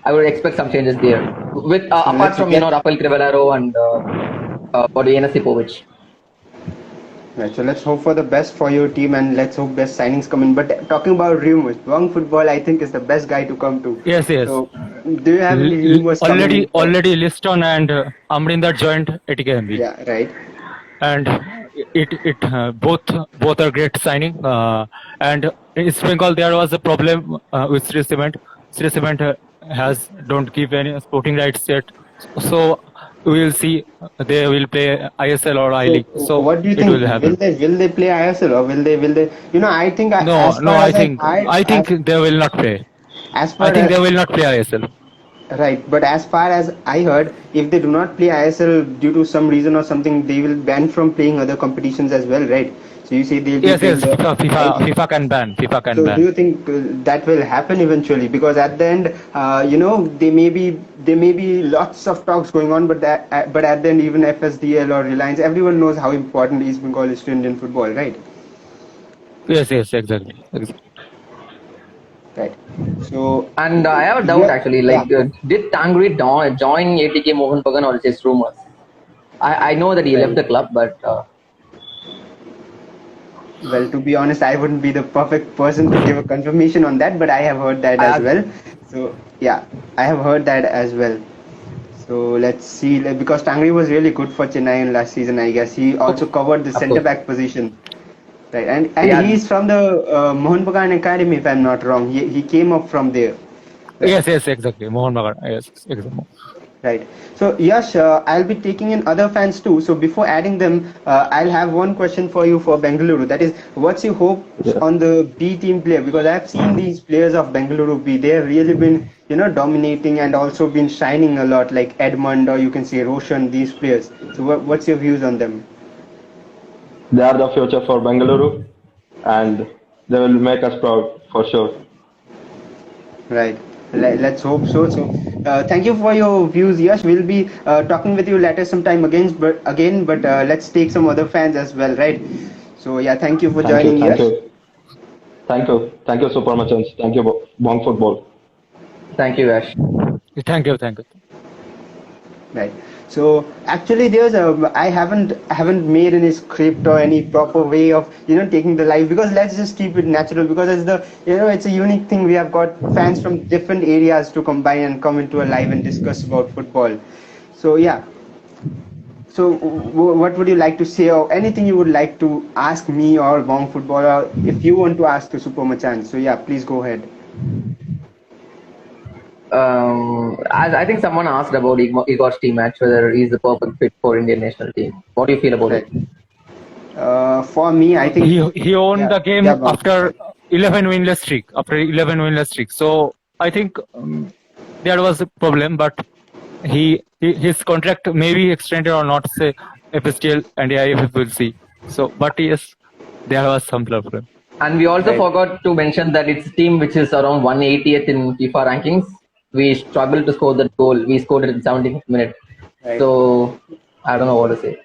[SPEAKER 2] I would expect some changes there. With apart
[SPEAKER 1] let's
[SPEAKER 2] from
[SPEAKER 1] get-
[SPEAKER 2] Rafael Crivellaro and Enes Sipovic.
[SPEAKER 1] Right, so let's hope for the best for your team and let's hope best signings come in. But talking about rumors, Wrong Football I think is the best guy to come to.
[SPEAKER 3] Yes, yes.
[SPEAKER 1] So do you have any rumors
[SPEAKER 3] Already,
[SPEAKER 1] coming?
[SPEAKER 3] already Liston and Amrinder joined ATKMB,
[SPEAKER 1] Yeah, right.
[SPEAKER 3] and both are great signing. And in East Bengal there was a problem with Sri Cement. Sri Cement don't give any sporting rights yet, so we will see they will play ISL or I League. So
[SPEAKER 1] what do you
[SPEAKER 3] it
[SPEAKER 1] think?
[SPEAKER 3] will happen.
[SPEAKER 1] Will they play ISL or will they? I think
[SPEAKER 3] No,
[SPEAKER 1] as
[SPEAKER 3] no,
[SPEAKER 1] far
[SPEAKER 3] I
[SPEAKER 1] as
[SPEAKER 3] think
[SPEAKER 1] I
[SPEAKER 3] they will not play.
[SPEAKER 1] as far
[SPEAKER 3] I think
[SPEAKER 1] as
[SPEAKER 3] they will not play ISL.
[SPEAKER 1] right, but as far as I heard, if they do not play ISL due to some reason or something, they will ban from playing other competitions as well, right? So you say they'll be
[SPEAKER 3] Yes,
[SPEAKER 1] playing
[SPEAKER 3] yes. FIFA can ban. FIFA can
[SPEAKER 1] So do
[SPEAKER 3] ban.
[SPEAKER 1] you think that will happen eventually? Because at the end, there may be lots of talks going on, but at the end, even FSDL or Reliance, everyone knows how important East Bengal is to Indian football, right?
[SPEAKER 3] Yes, yes, exactly.
[SPEAKER 1] Right. So
[SPEAKER 2] And I have a doubt
[SPEAKER 1] yeah,
[SPEAKER 2] actually.
[SPEAKER 1] yeah.
[SPEAKER 2] Did Tangri join ATK Mohan Bagan or just rumors? I know that he left the club, but
[SPEAKER 1] Well, to be honest, I wouldn't be the perfect person to give a confirmation on that, but I have heard that as well. So yeah, I have heard that as well. So let's see, because Tangri was really good for Chennai in last season, I guess. He also covered the
[SPEAKER 2] Of
[SPEAKER 1] centre
[SPEAKER 2] course.
[SPEAKER 1] back position. Right, and
[SPEAKER 2] Yeah.
[SPEAKER 1] he's from the Mohan Bagan Academy, if I'm not wrong. He came up from there.
[SPEAKER 3] Yes, yes, exactly. Mohan Bagan. Yes, exactly.
[SPEAKER 1] Right. So Yash, I'll be taking in other fans too. So before adding them, I'll have one question for you for Bengaluru. That is, what's your hope on the B team player? Because I've seen these players of Bengaluru B. They have really been, dominating and also been shining a lot, like Edmund or you can say Roshan. These players. So what's your views on them?
[SPEAKER 4] They are the future for Bengaluru, and they will make us proud for sure.
[SPEAKER 1] Right. Let's hope so. So, thank you for your views, Yash. We'll be talking with you later sometime but let's take some other fans as well, right? So, yeah, thank you for joining, Yash.
[SPEAKER 4] Thank you, Super Machans. Thank you, Bong Football.
[SPEAKER 2] thank you, Ash.
[SPEAKER 3] Thank you, thank you.
[SPEAKER 1] Right. So actually, I haven't made any script or any proper way of taking the live, because let's just keep it natural, because it's a unique thing. We have got fans from different areas to combine and come into a live and discuss about football. So yeah. So what would you like to say, or anything you would like to ask me or Wong Football, or if you want to ask to Super Machan? So yeah, please go ahead.
[SPEAKER 2] I think someone asked about Igor's team match, whether he's the perfect fit for Indian national team. What do you feel about it?
[SPEAKER 1] For me, I think
[SPEAKER 3] He won the game
[SPEAKER 1] yeah, Bob.
[SPEAKER 3] after 11 winless streak. So I think there was a problem, but his contract may be extended or not. Say FSTL and AIF will see. So, but yes, there was some problem.
[SPEAKER 2] And we also
[SPEAKER 1] Right.
[SPEAKER 2] forgot to mention that it's a team which is around 180th in FIFA rankings. we struggled to score that goal. We scored it in 75th minute.
[SPEAKER 1] Right.
[SPEAKER 2] So I don't know what to say.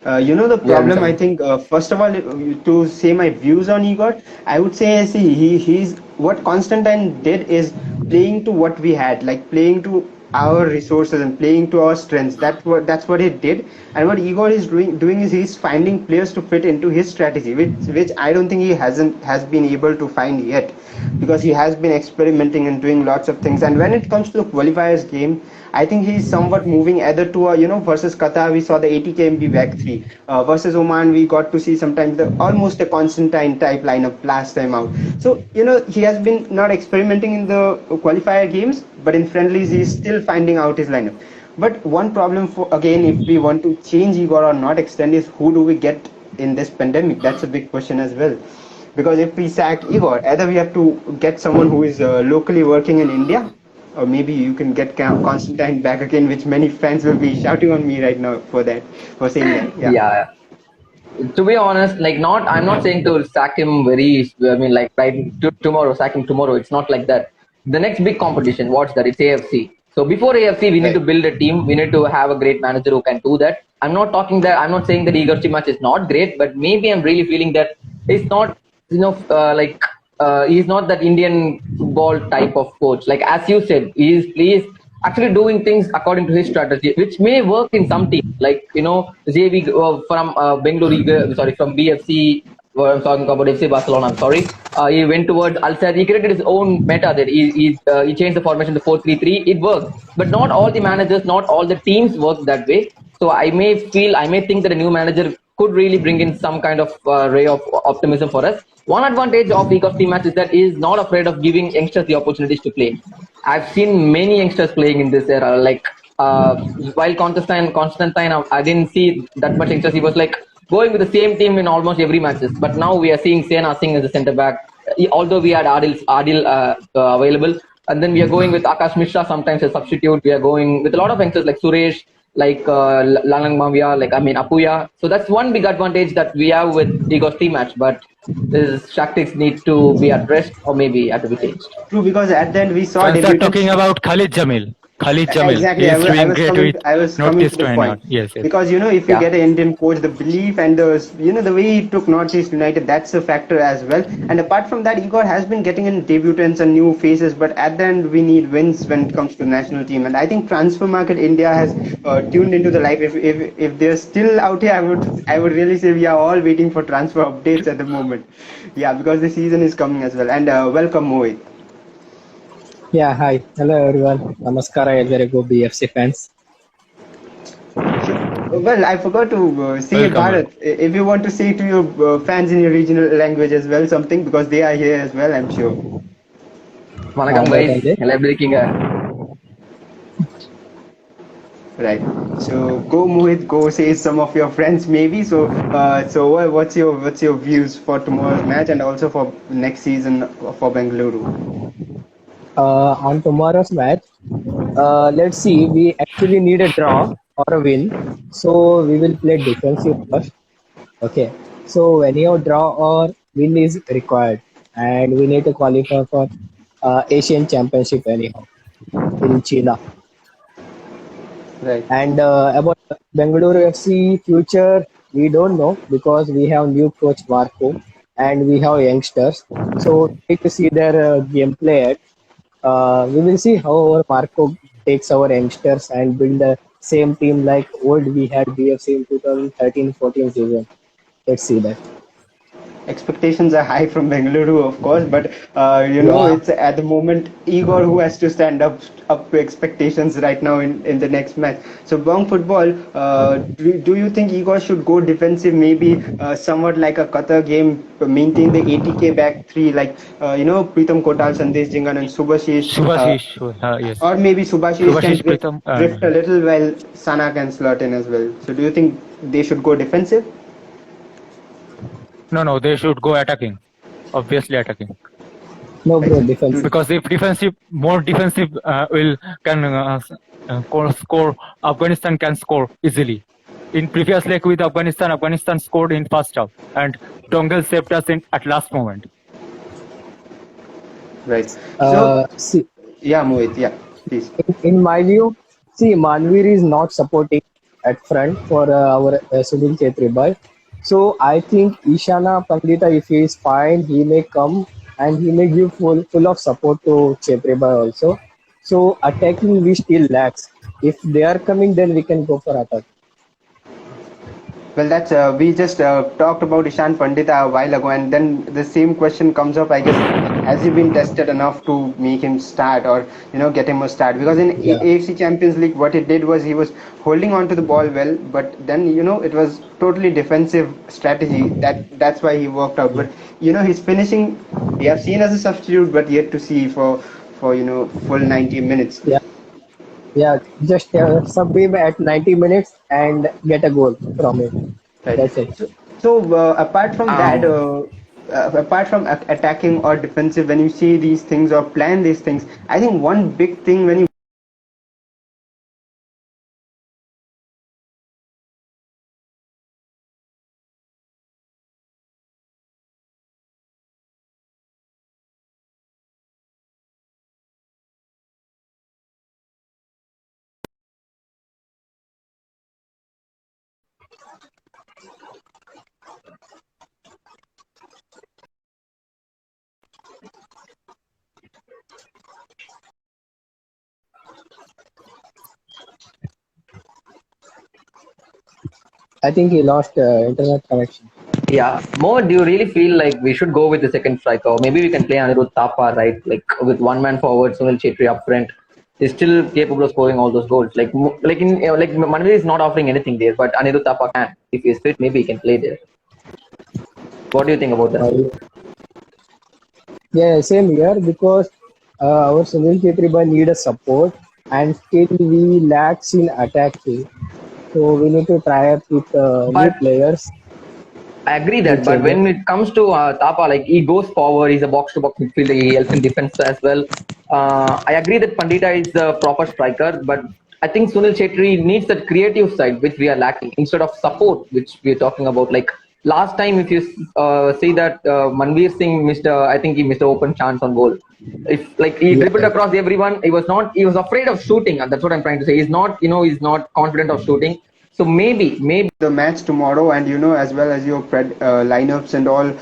[SPEAKER 1] The
[SPEAKER 2] Yeah,
[SPEAKER 1] problem, I
[SPEAKER 2] Mr.
[SPEAKER 1] think, first of all, to say my views on Igor, I would say, see, he's what Constantine did is playing to what we had, like playing to our resources and playing to our strengths. That's what he did. And what Igor is doing is he's finding players to fit into his strategy, which I don't think he has been able to find yet, because he has been experimenting and doing lots of things. And when it comes to the qualifiers game, I think he's somewhat moving either to versus Qatar we saw the 80 kmb back three, versus Oman we got to see sometimes almost a Constantine type lineup last time out. So he has been not experimenting in the qualifier games, but in friendlies he's still finding out his lineup. But one problem for again, if we want to change Igor or not extend, is who do we get in this pandemic? That's a big question as well. Because if we sack Igor, either we have to get someone who is locally working in India, or maybe you can get Constantine back again, which many fans will be shouting on me right now for saying that. Yeah.
[SPEAKER 2] Yeah. To be honest, I'm not saying to sack him like tomorrow, sack him tomorrow. It's not like that. The next big competition, what's that? It's AFC. So before AFC, we need to build a team. We need to have a great manager who can do that. I'm not saying that Igor Stimac is not great, but maybe I'm really feeling that it's not, he's not that Indian football type of coach. Like as you said, he's actually doing things according to his strategy, which may work in some teams. Like JV from Bengaluru, from BFC. I'm talking about FC Barcelona. I'm sorry. He went towards Al Sadd. He created his own meta there. He changed the formation to 4-3-3. It worked, but not all the managers, not all the teams work that way. So I may think that a new manager could really bring in some kind of ray of optimism for us. One advantage of Igor Stimac is that he is not afraid of giving youngsters the opportunities to play. I've seen many youngsters playing in this era. While Constantine, I didn't see that much youngsters. He was going with the same team in almost every matches. But now we are seeing Sena Singh as a centre back. Although we had Adil available, and then we are going with Akash Mishra sometimes as substitute. We are going with a lot of youngsters like Suresh, Lalang Mavia, Apuya. So that's one big advantage that we have with Igor Stimac. But this tactics need to be addressed or maybe have to be changed.
[SPEAKER 1] True, because at the end we saw.
[SPEAKER 3] Fans are talking about Khalid Jamil.
[SPEAKER 1] Exactly.
[SPEAKER 3] He is doing great with
[SPEAKER 1] I was coming to the point.
[SPEAKER 3] Yes.
[SPEAKER 1] Because if you get an Indian coach, the belief and the way he took Northeast United, that's a factor as well. And apart from that, Igor has been getting in debutants and new faces, but at the end we need wins when it comes to national team. And I think transfer market India has tuned into the life. If they're still out here, I would really say we are all waiting for transfer updates at the moment. Yeah, because the season is coming as well. And welcome, Mohit.
[SPEAKER 5] Yeah, hi. Hello everyone. Namaskara, Elverigo BFC fans.
[SPEAKER 1] Well, I forgot to say, Bharat, if you want to say to your fans in your regional language as well something, because they are here as well, I'm sure.
[SPEAKER 2] Vanakkam guys,
[SPEAKER 1] Right. So go Mohit, go say some of your friends maybe. So what's your views for tomorrow's match and also for next season for Bengaluru?
[SPEAKER 5] On tomorrow's match, let's see. We actually need a draw or a win, so we will play defensive first. Okay. So anyhow, draw or win is required, and we need to qualify for Asian Championship anyhow in China.
[SPEAKER 1] Right.
[SPEAKER 5] And about Bengaluru FC future, we don't know because we have new coach Marco and we have youngsters. So we need to see their gameplay. We will see how our Marco takes our youngsters and build the same team like old we had BFC in 2013-14 season. Let's see that.
[SPEAKER 1] Expectations are high from Bengaluru, of course, but it's at the moment Igor who has to stand up to expectations right now in the next match. So Bong Football, do you think Igor should go defensive, maybe somewhat like a Qatar game, maintain the 80k back three, like Pritam Kotal, Sandesh Jingan and Subhashish,
[SPEAKER 3] yes.
[SPEAKER 1] or maybe Subhashish can
[SPEAKER 3] Pritam,
[SPEAKER 1] drift a little while Sana can slot in as well. So do you think they should go defensive?
[SPEAKER 3] No, they should go attacking. Obviously attacking.
[SPEAKER 5] No, bro, defensive.
[SPEAKER 3] Because if more defensive can score, Afghanistan can score easily. In previous leg with Afghanistan scored in first half, and Dongle saved us at last moment.
[SPEAKER 1] Right.
[SPEAKER 5] See,
[SPEAKER 1] Yeah, Mohit. Yeah. please.
[SPEAKER 5] In my view, see, Manveer is not supporting at front for our Sunil Chetri boy. So I think Ishana Pandita, if he is fine, he may come and he may give full of support to Chetri boy also. So attacking we still lacks. If they are coming, then we can go for attack.
[SPEAKER 1] Well, that's we just talked about Ishan Pandita a while ago, and then the same question comes up. I guess has he been tested enough to make him start, or get him a start? Because in
[SPEAKER 5] Yeah.
[SPEAKER 1] AFC Champions League, what he did was he was holding on to the ball well, but then it was totally defensive strategy. That's why he worked out. But his finishing we have seen as a substitute, but yet to see for full 90 minutes.
[SPEAKER 5] Yeah. Yeah. Just sub him at 90 minutes and get a goal from him.
[SPEAKER 1] Right.
[SPEAKER 5] That's it.
[SPEAKER 1] So apart from that,
[SPEAKER 2] Um,
[SPEAKER 1] apart from attacking or defensive, when you see these things or plan these things, I think one big thing when you
[SPEAKER 5] I think he lost internet connection.
[SPEAKER 2] yeah, Mo, do you really feel like we should go with the second striker? Or maybe we can play Anirudh Thapa, right? Like with one man forward, Sunil Chetri up front. He's still capable of scoring all those goals. Like Manveer is not offering anything there, but Anirudh Thapa can. If he's fit, maybe he can play there. What do you think about that?
[SPEAKER 5] Yeah, same here because our Sunil Chetriba need a support and still we lacks in attacking. So we need to try up with new
[SPEAKER 2] But
[SPEAKER 5] players.
[SPEAKER 2] I agree that, but when it comes to Tapa, like he goes forward, he's a box-to-box midfielder, he helps in defense as well. I agree that Pandita is the proper striker, but I think Sunil Chetri needs that creative side which we are lacking instead of support, which we are talking about. Like last time, if you see that Manveer Singh I think he missed an open chance on goal. If like he dribbled across everyone, he was afraid of shooting, and that's what I'm trying to say. He's he's not confident of shooting. So maybe
[SPEAKER 1] the match tomorrow, and as well as your lineups and all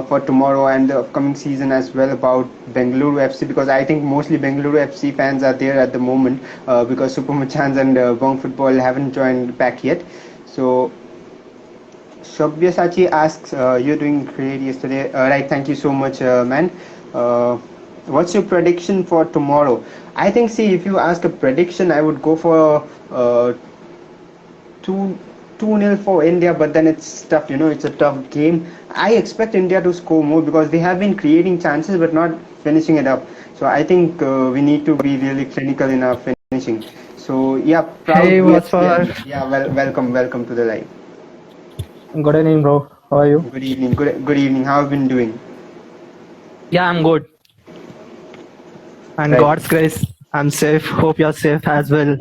[SPEAKER 1] for tomorrow and the upcoming season as well about Bengaluru FC, because I think mostly Bengaluru FC fans are there at the moment because Super Machans and Bong Football haven't joined back yet. So Sabyasachi asks, you're doing great yesterday. Right, thank you so much, man. What's your prediction for tomorrow? I think, see, if you ask a prediction, I would go for 2-0 for India, but then it's tough, it's a tough game. I expect India to score more because they have been creating chances but not finishing it up. So I think we need to be really clinical in our finishing. So yeah, proud.
[SPEAKER 6] Hey, what's
[SPEAKER 1] up? Yeah, welcome to the live.
[SPEAKER 6] Good evening, bro. How are you?
[SPEAKER 1] Good evening. Good evening. How have you been doing?
[SPEAKER 6] Yeah, I'm good. And
[SPEAKER 1] Right.
[SPEAKER 6] God's grace, I'm safe. Hope you're safe as well.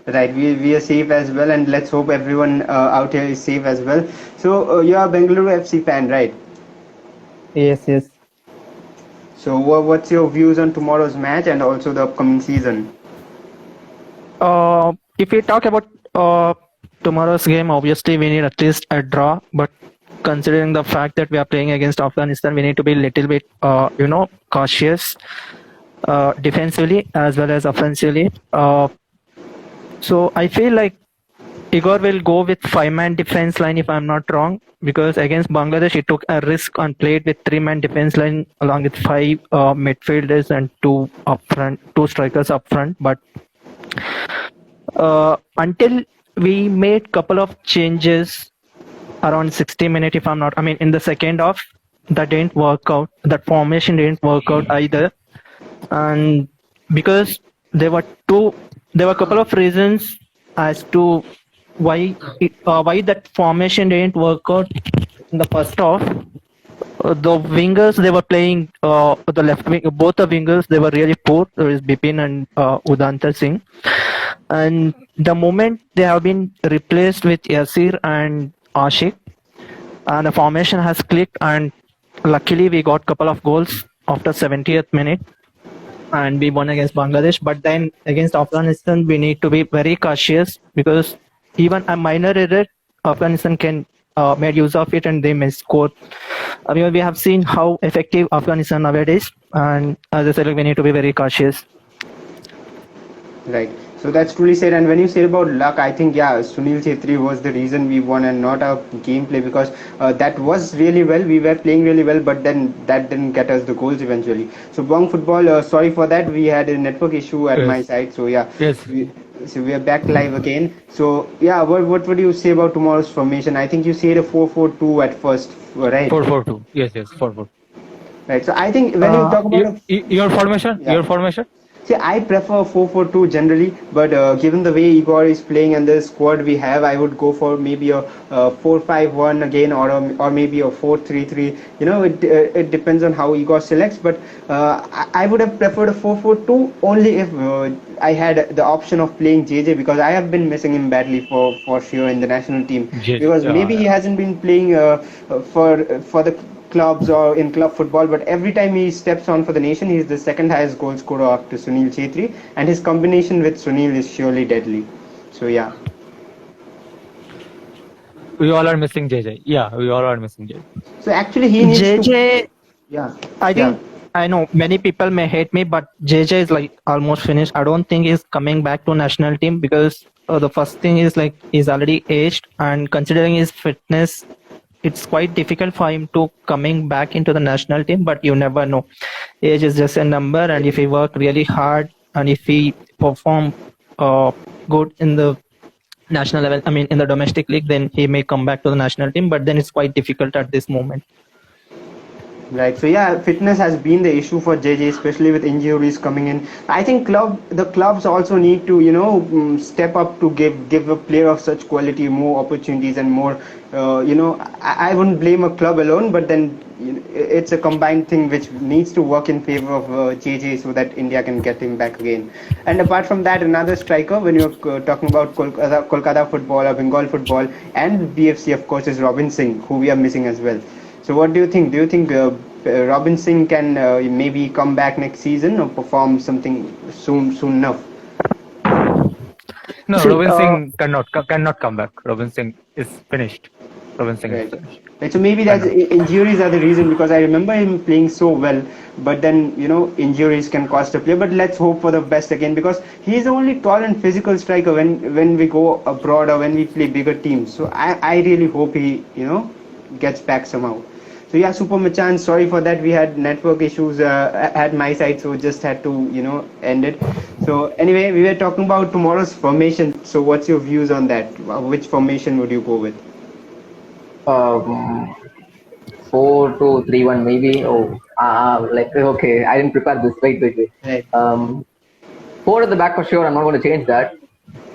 [SPEAKER 1] Right, we are safe as well, and let's hope everyone out here is safe as well. So you are a Bengaluru FC fan, right?
[SPEAKER 6] Yes.
[SPEAKER 1] So what's your views on tomorrow's match and also the upcoming season?
[SPEAKER 6] If we talk about tomorrow's game, obviously we need at least a draw. But considering the fact that we are playing against Afghanistan, we need to be a little bit, cautious defensively as well as offensively. So I feel like Igor will go with 5-man defense line if I'm not wrong, because against Bangladesh he took a risk and played with 3-man defense line along with 5 midfielders and 2 strikers up front. But until we made couple of changes around 60 minutes, if I'm not, in the second half, that didn't work out. That formation didn't work out either, and because there were a couple of reasons as to why that formation didn't work out in the first half. The wingers they were playing, the left wing, both the wingers they were really poor. There is Bipin and Udanta Singh, and the moment they have been replaced with Yasir and Ashik, and the formation has clicked, and luckily we got couple of goals after 70th minute. and we won against Bangladesh. But then against Afghanistan, we need to be very cautious because even a minor error, Afghanistan can make use of it and they may score. I mean, we have seen how effective Afghanistan nowadays, and as I said, like, we need to be very cautious.
[SPEAKER 1] Right. So that's truly said. And when you say about luck, I think, yeah, Sunil Chhetri was the reason we won and not our gameplay, because that was really well. We were playing really well, but then that didn't get us the goals eventually. So Bong Football, sorry for that. We had a network issue at
[SPEAKER 3] Yes.
[SPEAKER 1] my side. So yeah.
[SPEAKER 3] Yes.
[SPEAKER 1] So we are back live again. So yeah, what would you say about tomorrow's formation? I think you said a 4-4-2 at first, right?
[SPEAKER 3] 4-4-2. Yes, 4-4.
[SPEAKER 1] Right. So I think when you talk about
[SPEAKER 3] Your formation?
[SPEAKER 1] Yeah.
[SPEAKER 3] Your formation?
[SPEAKER 1] See, I prefer 4-4-2 generally, but given the way Igor is playing and the squad we have, I would go for maybe a 4-5-1 again, or maybe a 4-3-3. You know, it depends on how Igor selects, but I would have preferred a 4-4-2 only if I had the option of playing JJ, because I have been missing him badly for sure in the national team.
[SPEAKER 3] JJ,
[SPEAKER 1] Because
[SPEAKER 3] yeah,
[SPEAKER 1] maybe he hasn't been playing for the clubs or in club football, but every time he steps on for the nation, he is the second highest goal scorer after Sunil Chhetri, and his combination with Sunil is surely deadly. So yeah.
[SPEAKER 3] We all are missing JJ. Yeah, we all are missing JJ.
[SPEAKER 1] So actually he needs to.
[SPEAKER 6] JJ,
[SPEAKER 1] Yeah.
[SPEAKER 6] I think I know many people may hate me, but JJ is like almost finished. I don't think he's coming back to national team because the first thing is like he's already aged, and considering his fitness, it's quite difficult for him to coming back into the national team. But you never know. Age is just a number, and if he work really hard and if he perform good in the national level, I mean in the domestic league, then he may come back to the national team. But then it's quite difficult at this moment.
[SPEAKER 1] Right. So yeah, fitness has been the issue for JJ, especially with injuries coming in. I think the clubs also need to, step up to give a player of such quality more opportunities and more. I wouldn't blame a club alone, but then it's a combined thing which needs to work in favor of JJ so that India can get him back again. And apart from that, another striker, when you're talking about Kolkata football or Bengal football and BFC, of course, is Robin Singh, who we are missing as well. So what do you think? Do you think Robin Singh can maybe come back next season or perform something soon enough?
[SPEAKER 3] No,
[SPEAKER 6] See,
[SPEAKER 3] Robin Singh cannot come back. Robin Singh is finished. Robin Singh is finished.
[SPEAKER 1] Right. So maybe that's injuries are the reason, because I remember him playing so well, but then injuries can cost a player. But let's hope for the best again, because he's the only tall and physical striker when we go abroad or when we play bigger teams. So I really hope he gets back somehow. So yeah, Super Machan, sorry for that. We had network issues at my side, so just had to end it. So anyway, we were talking about tomorrow's formation. So what's your views on that? Which formation would you go with?
[SPEAKER 2] 4-2-3-1 maybe. Okay, I didn't prepare this. Wait.
[SPEAKER 1] Right.
[SPEAKER 2] 4 at the back for sure. I'm not going to change that.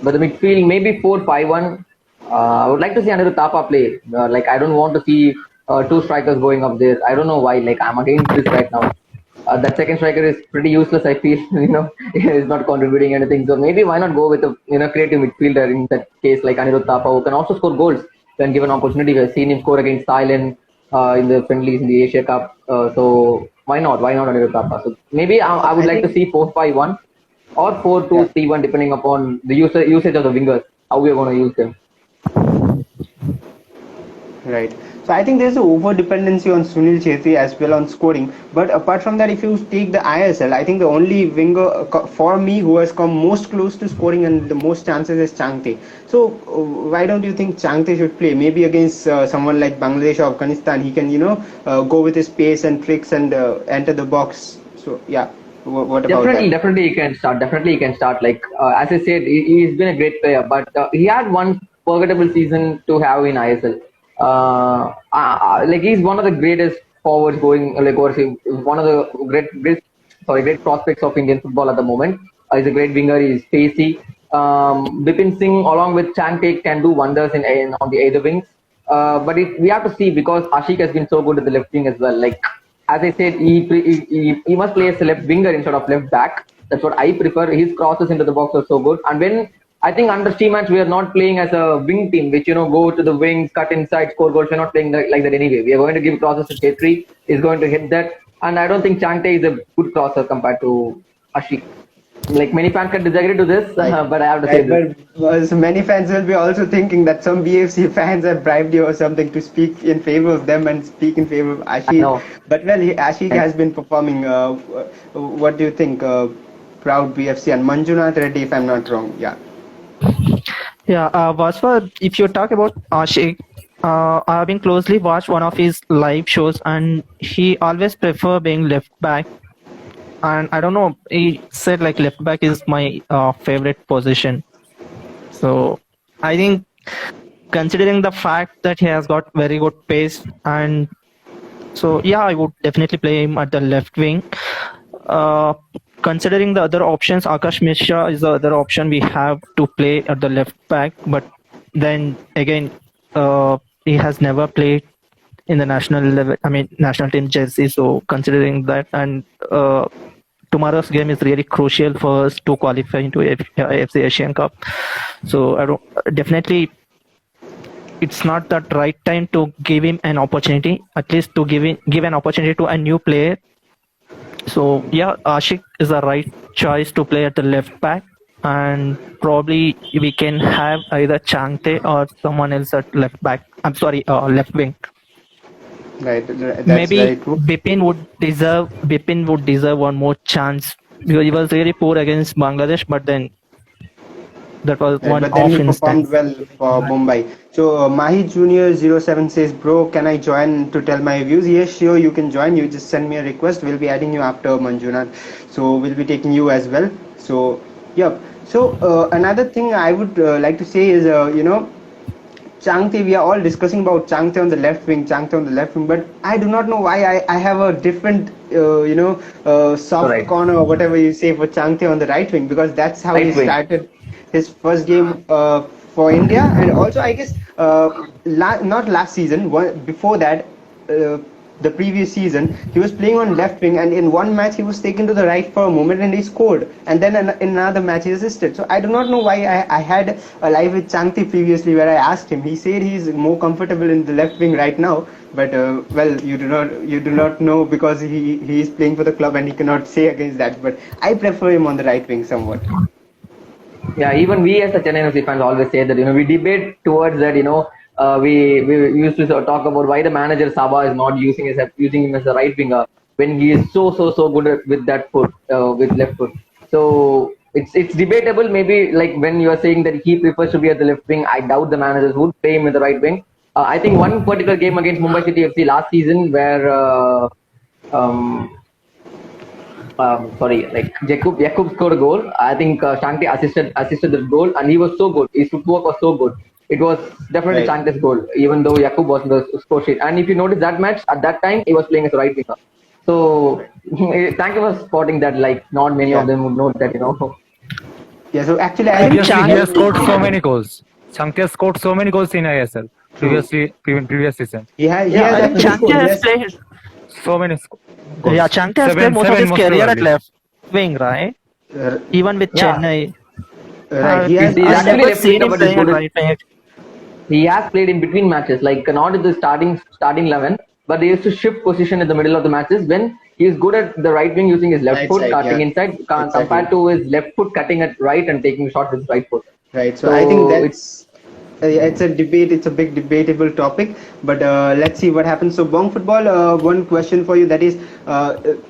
[SPEAKER 2] But the midfield maybe 4-5-1. I would like to see Anirudh Thapa play. I don't want to see 2 strikers going up there. I don't know why. I'm against this right now. That second striker is pretty useless. I feel he's not contributing anything. So maybe why not go with a creative midfielder in that case, like Anirudh Thapa, who can also score goals when given opportunity. We've seen him score against Thailand in the friendlies in the Asia Cup. So why not? Why not Anirudh Thapa? So maybe I would like to see 4-5-1 or 4-2-3-1, depending upon the usage of the wingers, how we are going to use them.
[SPEAKER 1] Right. So I think there's an over dependency on Sunil Chhetri as well on scoring. But apart from that, if you take the ISL, I think the only winger for me who has come most close to scoring and the most chances is Changte. So why don't you think Changte should play? Maybe against someone like Bangladesh or Afghanistan, he can go with his pace and tricks and enter the box. So yeah. What about that?
[SPEAKER 2] Definitely he can start. As I said, he's been a great player, but he had one forgettable season to have in ISL. He's one of the greatest forwards going, one of the great prospects of Indian football at the moment. He's a great winger. He's pacey. Bipin Singh along with Changte can do wonders on the either wings. But we have to see, because Ashik has been so good at the left wing as well. As I said, he must play as a left winger instead of left back. That's what I prefer. His crosses into the box are so good. And when I think under Steammatch, we are not playing as a wing team, which, go to the wings, cut inside, score goals. We're not playing like that anyway. We are going to give crosses to Chhetri. He's going to hit that. And I don't think Changte is a good crosser compared to Ashik. Like many fans can disagree to this,
[SPEAKER 1] Right.
[SPEAKER 2] but I have to say
[SPEAKER 1] Right,
[SPEAKER 2] this.
[SPEAKER 1] but so many fans will be also thinking that some BFC fans have bribed you or something to speak in favor of them and speak in favor of
[SPEAKER 2] I
[SPEAKER 1] Ashik.
[SPEAKER 2] know.
[SPEAKER 1] But well, Ashik has been performing. What do you think? Proud BFC and Manjunath Reddy, if I'm not wrong. Yeah.
[SPEAKER 6] Yeah, Vaswa, if you talk about Ashik, I have been closely watched one of his live shows, and he always prefer being left back. And I don't know, he said like left back is my favorite position. So I think considering the fact that he has got very good pace, and so yeah, I would definitely play him at the left wing. Considering the other options, Akash Mishra is the other option we have to play at the left back. But then again, he has never played in the national level. I mean, national team jersey. So considering that, and tomorrow's game is really crucial for us to qualify into AFC Asian Cup. So I don't definitely. It's not that right time to give him an opportunity. At least to give an opportunity to a new player. So yeah, Ashik is the right choice to play at the left back, and probably we can have either Changte or someone else at left back. I'm sorry, left wing.
[SPEAKER 1] Right. That's
[SPEAKER 6] Maybe
[SPEAKER 1] very true.
[SPEAKER 6] Bipin would deserve one more chance because he was really poor against Bangladesh, but then that was
[SPEAKER 1] Right,
[SPEAKER 6] one
[SPEAKER 1] but then
[SPEAKER 6] off
[SPEAKER 1] he performed
[SPEAKER 6] instance.
[SPEAKER 1] well for Mumbai. So Mahi Junior 07 says, "Bro, can I join to tell my views?" Yes, sure, you can join. You just send me a request. We'll be adding you after Manjunath. So we'll be taking you as well. So yeah. So another thing I would like to say is, Changte, we are all discussing about Changte on the left wing, Changte on the left wing, but I do not know why I have a different, soft
[SPEAKER 2] Correct.
[SPEAKER 1] corner or whatever you say for Changte on the right wing, because that's how he
[SPEAKER 2] Right wing.
[SPEAKER 1] started his first game for India, and also I guess not last season, before that, the previous season, he was playing on left wing, and in one match he was taken to the right for a moment and he scored, and then in another match he assisted. So I do not know why I had a live with Changte previously where I asked him. He said he's more comfortable in the left wing right now, but well, you do not know because he is playing for the club and he cannot say against that. But I prefer him on the right wing somewhat.
[SPEAKER 2] Yeah, even we as a Chennai FC fans always say that we debate towards that. We used to sort of talk about why the manager Saba is not using him as a right winger when he is so good with that foot, with left foot. So it's debatable. Maybe like when you are saying that he prefers to be at the left wing, I doubt the managers would play him in the right wing. I think one particular game against Mumbai City FC last season where like Jakub scored a goal. I think Shante assisted the goal, and he was so good. His footwork was so good. It was definitely
[SPEAKER 1] Right.
[SPEAKER 2] Shante's goal, even though Jakub was in the score sheet. And if you notice that match, at that time, he was playing as a right winger. So, thank you for spotting that. Like, not many of them would know that.
[SPEAKER 1] Yeah. So actually, I
[SPEAKER 6] think
[SPEAKER 3] Previously, he has
[SPEAKER 6] Chang-
[SPEAKER 3] scored so many goals. Changte has scored so many goals in ISL. Previous season.
[SPEAKER 1] he has
[SPEAKER 6] I think
[SPEAKER 1] actually
[SPEAKER 6] Changte
[SPEAKER 1] scored,
[SPEAKER 6] has
[SPEAKER 1] yes.
[SPEAKER 6] played.
[SPEAKER 3] So many goals.
[SPEAKER 6] Yeah, Changte has played most of his career at left wing, right?
[SPEAKER 1] Uh,
[SPEAKER 6] Even with
[SPEAKER 2] Yeah.
[SPEAKER 6] Chennai.
[SPEAKER 1] right. He has
[SPEAKER 2] He's
[SPEAKER 6] I've
[SPEAKER 2] actually
[SPEAKER 6] never
[SPEAKER 2] left
[SPEAKER 6] seen
[SPEAKER 2] winger,
[SPEAKER 6] him
[SPEAKER 2] but he's
[SPEAKER 6] playing at
[SPEAKER 2] good.
[SPEAKER 6] right wing.
[SPEAKER 2] He has played in between matches, like not in the starting 11, but they used to shift position in the middle of the matches when he is good at the right wing using his left
[SPEAKER 1] Right
[SPEAKER 2] foot,
[SPEAKER 1] side,
[SPEAKER 2] cutting
[SPEAKER 1] yeah.
[SPEAKER 2] inside,
[SPEAKER 1] Exactly.
[SPEAKER 2] compared to his left foot cutting at right and taking shots with his right foot.
[SPEAKER 1] Right. So
[SPEAKER 2] So
[SPEAKER 1] I think that's it's a debate. It's a big debatable topic. But let's see what happens. So Bong Football, one question for you. That is,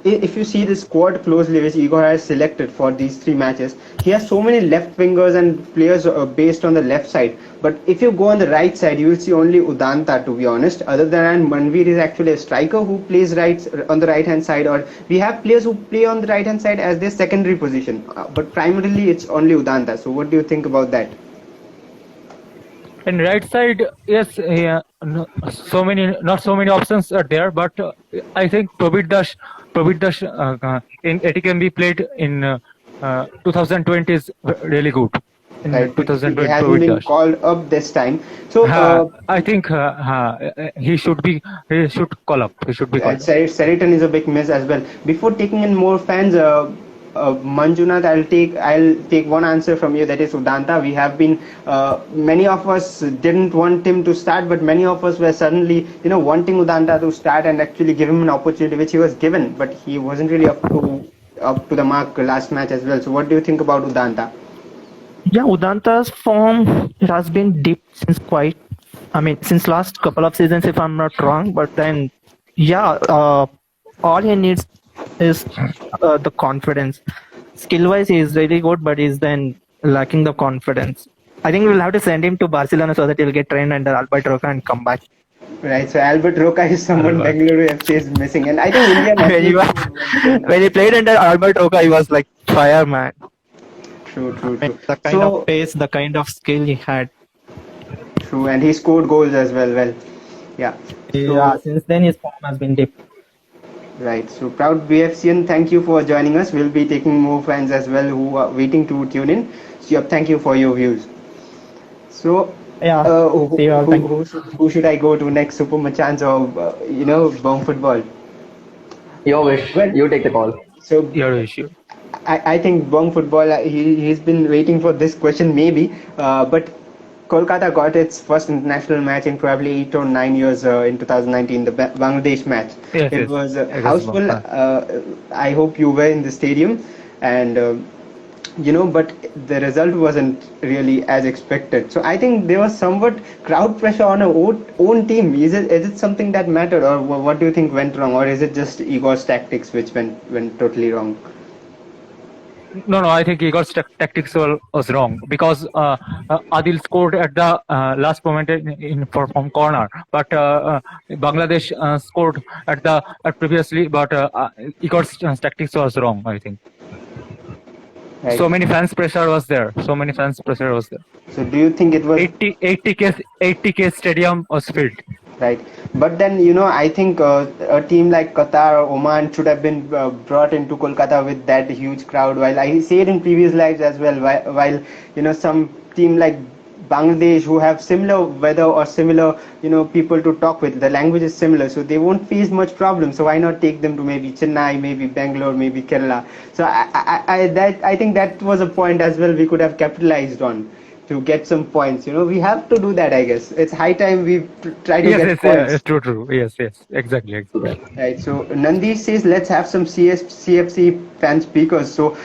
[SPEAKER 1] if you see the squad closely, which Igor has selected for these three matches, he has so many left wingers and players based on the left side. But if you go on the right side, you will see only Udanta. To be honest, other than Manveer is actually a striker who plays right on the right hand side, or we have players who play on the right hand side as their secondary position. But primarily, it's only Udanta. So what do you think about that?
[SPEAKER 3] And right side, yes, not so many options are there, but I think Probit Dash in ATKMB played in 2020 is really good. In
[SPEAKER 1] Right. He
[SPEAKER 3] 2020,
[SPEAKER 1] hasn't
[SPEAKER 3] Probit
[SPEAKER 1] been
[SPEAKER 3] Dash.
[SPEAKER 1] called up this time. So
[SPEAKER 3] I think he should call up. He should be called up.
[SPEAKER 1] Seriton is a big miss as well. Before taking in more fans, Manjunath, I'll take one answer from you. That is Udanta. We have been many of us didn't want him to start, but many of us were suddenly wanting Udanta to start and actually give him an opportunity, which he was given, but he wasn't really up to up to the mark last match as well. So what do you think about Udanta?
[SPEAKER 6] Yeah, Udanta's form it has been dipped since since last couple of seasons, if I'm not wrong. But then, yeah, all he needs is the confidence. Skill-wise, he is really good, but he's then lacking the confidence. I think we'll have to send him to Barcelona so that he'll get trained under Albert Roca and come back.
[SPEAKER 1] Right, so Albert Roca is someone
[SPEAKER 3] Albert.
[SPEAKER 1] Bengaluru FC is missing, and I think India
[SPEAKER 6] when, he was, when he played under Albert Roca, he was like fire, man.
[SPEAKER 1] True.
[SPEAKER 6] The kind of pace, the kind of skill he had.
[SPEAKER 1] True, and he scored goals as well. Well, yeah.
[SPEAKER 6] Yeah, since then his form has been dipped.
[SPEAKER 1] Right. So proud BFCN, thank you for joining us. We'll be taking more fans as well who are waiting to tune in. So yep, thank you for your views. So
[SPEAKER 6] Yeah. See you all. Thank you.
[SPEAKER 1] who should I go to next? Super Machans or Bong Football?
[SPEAKER 2] Your wish.
[SPEAKER 1] Well-
[SPEAKER 2] You take the call.
[SPEAKER 1] So
[SPEAKER 3] Your issue.
[SPEAKER 1] I think Bong Football, he's been waiting for this question maybe, but Kolkata got its first international match in probably 8 or 9 years in 2019, the Bangladesh match.
[SPEAKER 3] Yes,
[SPEAKER 1] It
[SPEAKER 3] yes.
[SPEAKER 1] was
[SPEAKER 3] It was
[SPEAKER 1] houseful. I hope you were in the stadium, and but the result wasn't really as expected. So I think there was somewhat crowd pressure on our own team. Is it something that mattered, or what do you think went wrong, or is it just Igor's tactics which went totally wrong?
[SPEAKER 3] No, I think Igor's tactics was wrong because Adil scored at the last moment from corner, but Bangladesh scored at previously, but Igor's tactics was wrong, I think.
[SPEAKER 1] Right.
[SPEAKER 3] So many fans pressure was there.
[SPEAKER 1] So do you think it was
[SPEAKER 3] 80k stadium was filled.
[SPEAKER 1] right? But then I think a team like Qatar or Oman should have been brought into Kolkata with that huge crowd. While I say it in previous lives as well, while some team like Bangladesh who have similar weather or similar people to talk with, the language is similar, so they won't face much problem. So why not take them to maybe Chennai, maybe Bangalore, maybe Kerala? So I think that was a point as well we could have capitalized on to get some points. We have to do that, I guess. It's high time we try to get points.
[SPEAKER 3] Yes, true. Yes, exactly.
[SPEAKER 1] Right. So Nandi says, let's have some CFC fan speakers. So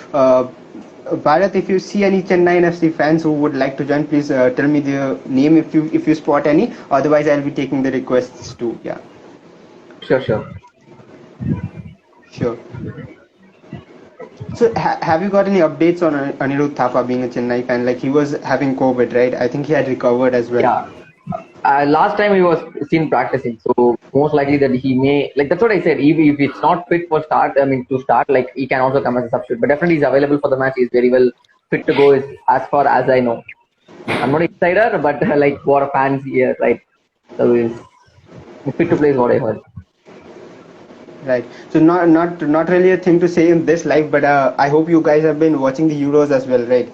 [SPEAKER 1] Bharat, if you see any Chennai FC fans who would like to join, please tell me their name if you spot any. Otherwise, I'll be taking the requests too. Yeah.
[SPEAKER 2] Sure.
[SPEAKER 1] Sure. So have you got any updates on Anirudh Thapa being a Chennai fan? Like, he was having COVID, right? I think he had recovered as well.
[SPEAKER 2] Yeah. Last time he was seen practicing, so most likely that he may, like, that's what I said. If it's not fit for to start, like, he can also come as a substitute. But definitely he's available for the match. He's very well fit to go, as far as I know. I'm not an insider, but like, for fans here, right? So he's fit to play is what I heard.
[SPEAKER 1] Right. So not really a thing to say in this live, but I hope you guys have been watching the Euros as well, right?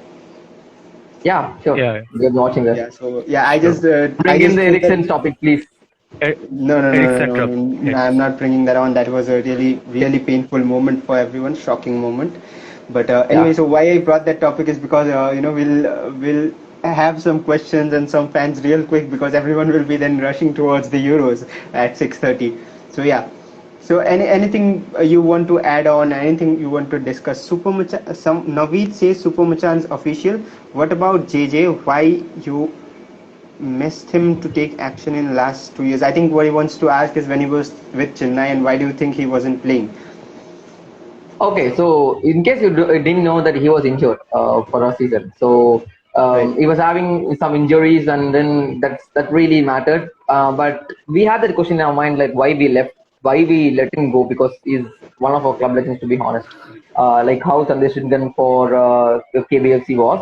[SPEAKER 2] Yeah, sure.
[SPEAKER 3] Yeah.
[SPEAKER 2] We've been watching that.
[SPEAKER 1] Yeah. So yeah, I just
[SPEAKER 2] Bring in the Eriksen topic, please.
[SPEAKER 1] No,
[SPEAKER 3] Eriksen.
[SPEAKER 1] I'm not bringing that on. That was a really painful moment for everyone, shocking moment. But anyway, so why I brought that topic is because we'll have some questions and some fans real quick, because everyone will be then rushing towards the Euros at 6:30. So yeah. So anything you want to add on? Anything you want to discuss? Some Naveed says Super Machan's official. What about JJ? Why you missed him to take action in last 2 years? I think what he wants to ask is when he was with Chennai, and why do you think he wasn't playing?
[SPEAKER 2] Okay, so in case you didn't know that he was injured for a season, so
[SPEAKER 1] Right.
[SPEAKER 2] he was having some injuries, and then that really mattered. But we had that question in our mind, like, why we let him go, because he's one of our club legends, to be honest. Like how Sandesh Shingan for the KBFC was.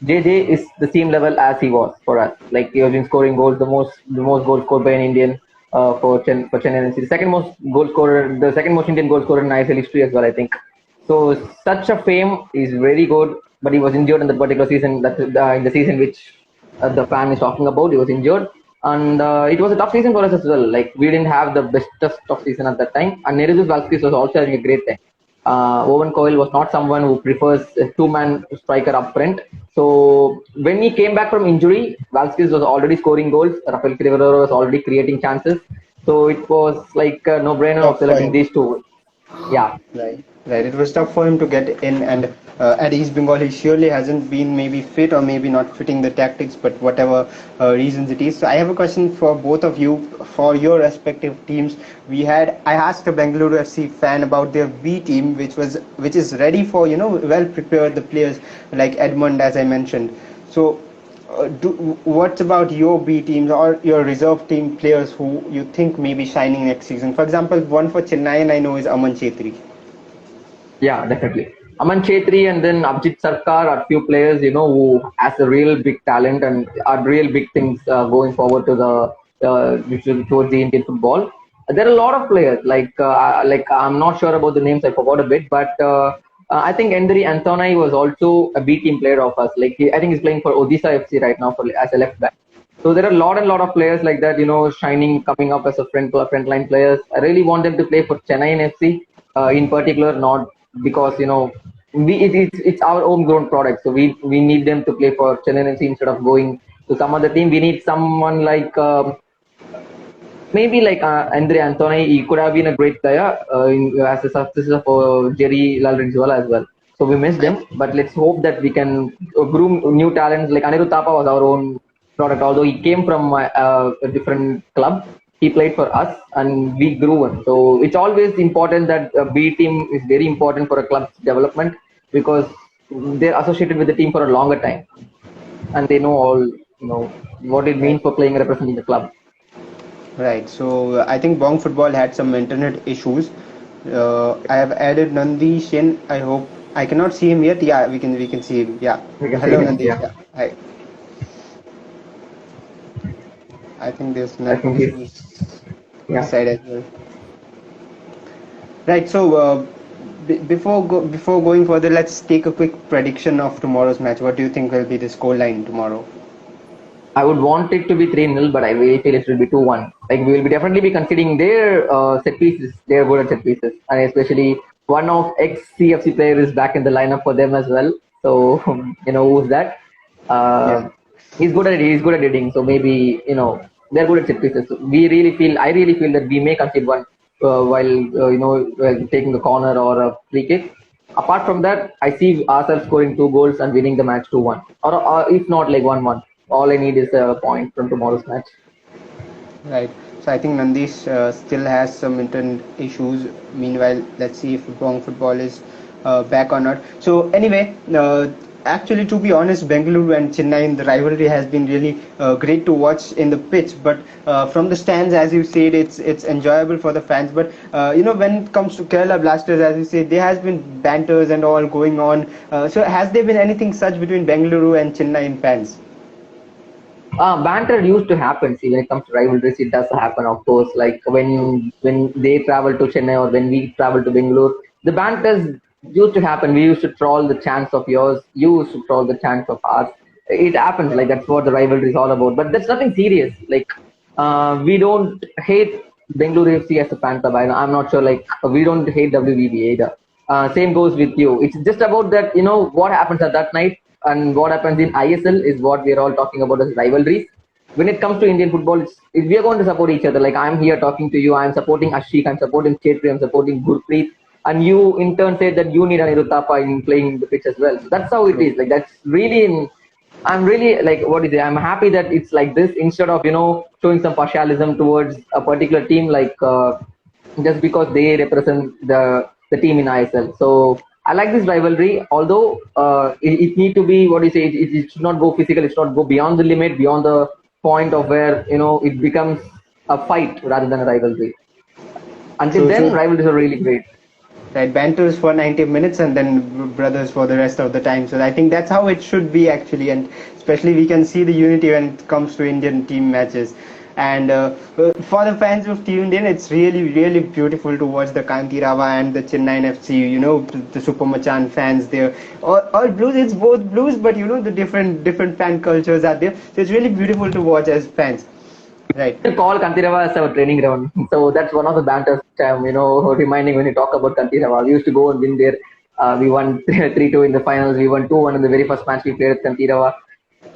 [SPEAKER 2] JJ is the same level as he was for us. Like, he has been scoring goals, the most goals scored by an Indian for Chennai FC. The second most Indian goal scorer in ISL history as well, I think. So such a fame is very good, but he was injured in that particular season. That in the season which the fan is talking about, he was injured. And it was a tough season for us as well. Like, we didn't have the bestest of season at that time. And Nerezus Valskis was also having a great time. Owen Coyle was not someone who prefers a two-man striker up front. So when he came back from injury, Valskis was already scoring goals. Rafael Crivellaro was already creating chances. So it was like a no-brainer of selecting these two. Yeah.
[SPEAKER 1] Right. Right, it was tough for him to get in, and at East Bengal, he surely hasn't been maybe fit or maybe not fitting the tactics, but whatever reasons it is. So I have a question for both of you for your respective teams. I asked a Bengaluru FC fan about their B team, which is ready for well prepared the players like Edmund, as I mentioned. So what about your B teams or your reserve team players who you think may be shining next season? For example, one for Chennai I know is Aman Chetri.
[SPEAKER 2] Yeah, definitely. Aman Chetri and then Abhijit Sarkar are few players, who has a real big talent and are real big things going forward to towards the Indian football. There are a lot of players like I'm not sure about the names, I forgot a bit, but I think Endri Anthony was also a B team player of us. I think he's playing for Odisha FC right now as a left back. So there are a lot of players like that, shining, coming up as a frontline players. I really want them to play for Chennai FC in particular, not because it's our homegrown product, so we need them to play for Chennai FC instead of going to some other team. We need someone like maybe like Andre Anthony. He could have been a great player as a successor for Jerry Lalrinzuela as well. So we missed them, but let's hope that we can groom new talents. Like Anirudh Thapa was our own product, although he came from a different club. He played for us and we grew him. So it's always important that a B team is very important for a club's development because they're associated with the team for a longer time and they know all what it means for playing and representing the club.
[SPEAKER 1] Right. So I think Bong Football had some internet issues. I have added Nandi Shin. I hope I cannot see him yet. Yeah, we can see him. Yeah. Hello, Nandi. Yeah. Hi. I think there's nothing side as well. Right. So before going further, let's take a quick prediction of tomorrow's match. What do you think will be the scoreline tomorrow?
[SPEAKER 2] I would want it to be 3-0, but I really feel it will be 2-1. Like we will definitely be considering their set pieces. They are good at set pieces, and especially one of ex-CFC player is back in the lineup for them as well. So who's that? He's good at it. He's good at hitting. So maybe they're good at set pieces. So I really feel that we may concede one while taking a corner or a free kick. Apart from that, I see ourselves scoring 2 goals and winning the match 2-1, or if not like 1-1. All I need is a point from tomorrow's match.
[SPEAKER 1] Right. So I think Nandish still has some internet issues. Meanwhile, let's see if Bong Football is back or not. So anyway, actually, to be honest, Bengaluru and Chennai, the rivalry has been really great to watch in the pitch. But from the stands, as you said, it's enjoyable for the fans. But when it comes to Kerala Blasters, as you said, there has been banters and all going on. So has there been anything such between Bengaluru and Chennai fans?
[SPEAKER 2] Banter used to happen. See, when it comes to rivalries, it does happen, of course. Like when they travel to Chennai or when we travel to Bengaluru, the banters used to happen. We used to troll the chants of yours. You used to troll the chants of ours. It happens. Like that's what the rivalry is all about. But that's nothing serious. Like we don't hate Bengaluru FC as a fan club. I'm not sure. Like we don't hate WVB either. Same goes with you. It's just about that. What happens at that night. And what happens in ISL is what we are all talking about as rivalries. When it comes to Indian football, we are going to support each other. Like I'm here talking to you, I'm supporting Ashik, I'm supporting Chetri, I'm supporting Gurpreet, and you in turn said that you need Anirudh Thapa in playing the pitch as well. So that's how it is. Like that's really, I'm really like I'm happy that it's like this instead of showing some partialism towards a particular team, like just because they represent the team in ISL. So I like this rivalry, although it need to be it should not go physical, it should not go beyond the limit, beyond the point of where it becomes a fight rather than a rivalry. Until then, rivalries are really great.
[SPEAKER 1] Right, banters for 90 minutes and then brothers for the rest of the time. So I think that's how it should be actually, and especially we can see the unity when it comes to Indian team matches. And for the fans who've tuned in, it's really beautiful to watch the Kanti Rava and the Chennai FC, the Super Machan fans there. All blues, it's both blues, but the different fan cultures are there. So it's really beautiful to watch as fans. Right.
[SPEAKER 2] We call Kanti Rava as our training ground. So that's one of the banters, reminding when you talk about Kanti Rava. We used to go and win there. We won 3-2 in the finals. We won 2-1 in the very first match we played at Kanti Rava.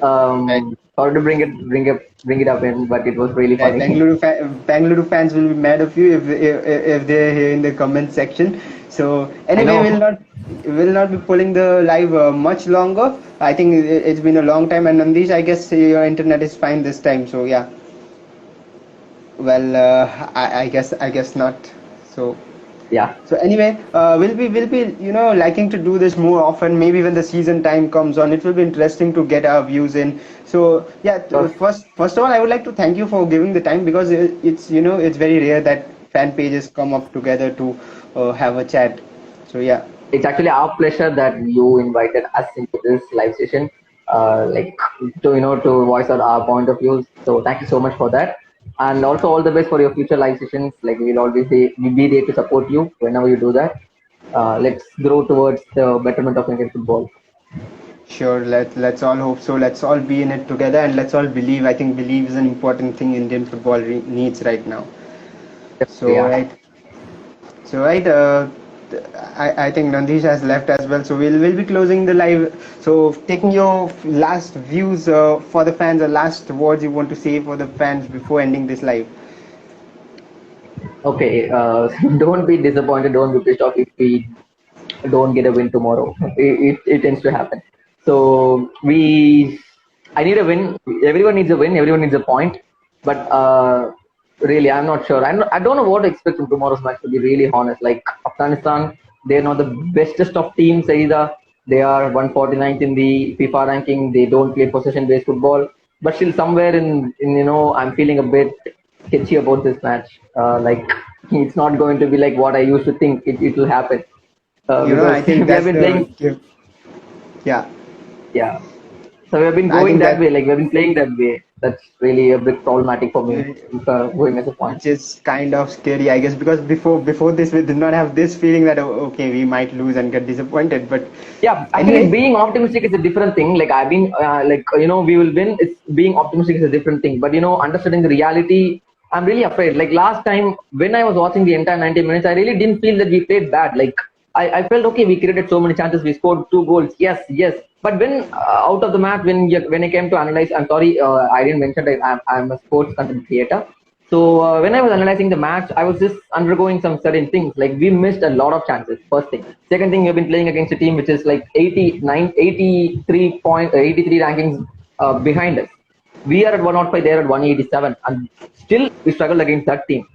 [SPEAKER 1] Right.
[SPEAKER 2] Sorry to bring it up in, but it was really
[SPEAKER 1] Right,
[SPEAKER 2] funny.
[SPEAKER 1] Bangalore fans will be mad of you if they're here in the comment section. So
[SPEAKER 2] I
[SPEAKER 1] anyway,
[SPEAKER 2] know.
[SPEAKER 1] will not be pulling the live much longer. I think it's been a long time, and Nandish, I guess your internet is fine this time. So yeah, well, I guess not. So
[SPEAKER 2] Yeah.
[SPEAKER 1] so anyway, we'll be liking to do this more often. Maybe when the season time comes on, it will be interesting to get our views in. So yeah,
[SPEAKER 2] Sure.
[SPEAKER 1] first of all, I would like to thank you for giving the time because it's very rare that fan pages come up together to have a chat. So yeah,
[SPEAKER 2] It's actually our pleasure that you invited us into this live session, like to voice out our point of views. So thank you so much for that, and also all the best for your future live sessions. Like we'll be there to support you whenever you do that. Let's grow towards the betterment of Indian football.
[SPEAKER 1] sure. Let's all hope so. Let's all be in it together, and let's all believe. I think believe is an important thing Indian football needs right now. So
[SPEAKER 2] Yeah.
[SPEAKER 1] right. So right, I think Nandish has left as well. So we'll be closing the live. So taking your last views for the fans, or last words you want to say for the fans before ending this live.
[SPEAKER 2] Okay. Don't be disappointed. Don't be pissed off if we don't get a win tomorrow. It tends to happen. So I need a win. Everyone needs a win. Everyone needs a point. But really, I'm not sure. I don't know what to expect from tomorrow's match. To be really honest, like Afghanistan, they're not the bestest of teams either. They are 149th in the FIFA ranking. They don't play possession-based football. But still, somewhere I'm feeling a bit sketchy about this match. Like it's not going to be like what I used to think it will happen because
[SPEAKER 1] I think
[SPEAKER 2] we have
[SPEAKER 1] that's
[SPEAKER 2] been
[SPEAKER 1] the
[SPEAKER 2] playing,
[SPEAKER 1] give. Yeah,
[SPEAKER 2] yeah. So we have been
[SPEAKER 1] I
[SPEAKER 2] going
[SPEAKER 1] think
[SPEAKER 2] that
[SPEAKER 1] that
[SPEAKER 2] way, like we have been playing that way. That's really a bit problematic for me, going as a point.
[SPEAKER 1] which is kind of scary, I guess, because before this we did not have this feeling that okay we might lose and get disappointed. But
[SPEAKER 2] Yeah, actually,
[SPEAKER 1] anyway,
[SPEAKER 2] being optimistic is a different thing. Like I've been, we will win. It's being optimistic is a different thing. But understanding the reality, I'm really afraid. Like last time when I was watching the entire 90 minutes, I really didn't feel that we played bad. Like I felt okay. We created so many chances. We scored 2 goals. Yes, yes. But when out of the match, when I came to analyze, I'm sorry, I didn't mention that I'm a sports content creator. So when I was analyzing the match, I was just undergoing some certain things. Like we missed a lot of chances. First thing. Second thing, we've been playing against a team which is like 83 rankings behind us. We are at 105, they're at 187, and still we struggled against that team.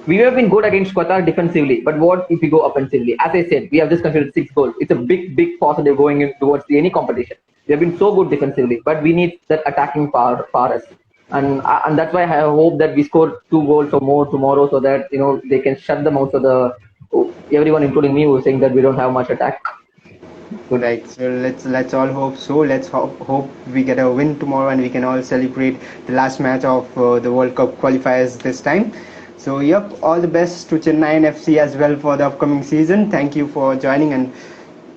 [SPEAKER 2] We have been good against Qatar defensively, but what if we go offensively? As I said, we have just considered 6 goals. It's a big, big positive going in towards any competition. We have been so good defensively, but we need that attacking power for us. And that's why I hope that we score 2 goals or more tomorrow, so that they can shut them out. So everyone, including me, was saying that we don't have much attack. Good.
[SPEAKER 1] right. So let's all hope so. Let's hope we get a win tomorrow and we can all celebrate the last match of the World Cup qualifiers this time. So yep, all the best to Chennai FC as well for the upcoming season. Thank you for joining, and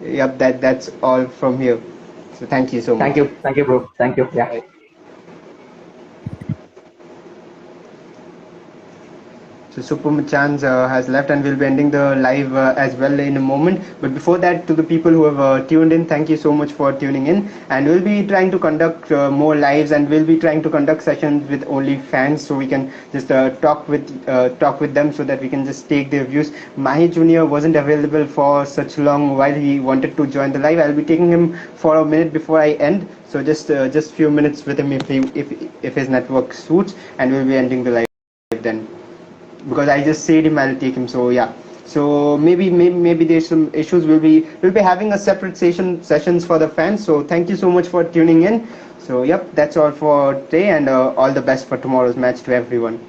[SPEAKER 1] yep, that's all from here. So thank you so much.
[SPEAKER 2] Thank you, bro. Thank you. Yeah.
[SPEAKER 1] Right. So Supermachans has left, and we'll be ending the live as well in a moment. But before that, to the people who have tuned in, thank you so much for tuning in. And we'll be trying to conduct more lives, and we'll be trying to conduct sessions with only fans, so we can just talk with them, so that we can just take their views. Mahi Junior wasn't available for such long while he wanted to join the live. I'll be taking him for a minute before I end. So just few minutes with him if his network suits, and we'll be ending the live then. Because I just said him, I'll take him. So yeah. So maybe there's some issues. We'll be having a separate sessions for the fans. So thank you so much for tuning in. So yep, that's all for today, and all the best for tomorrow's match to everyone.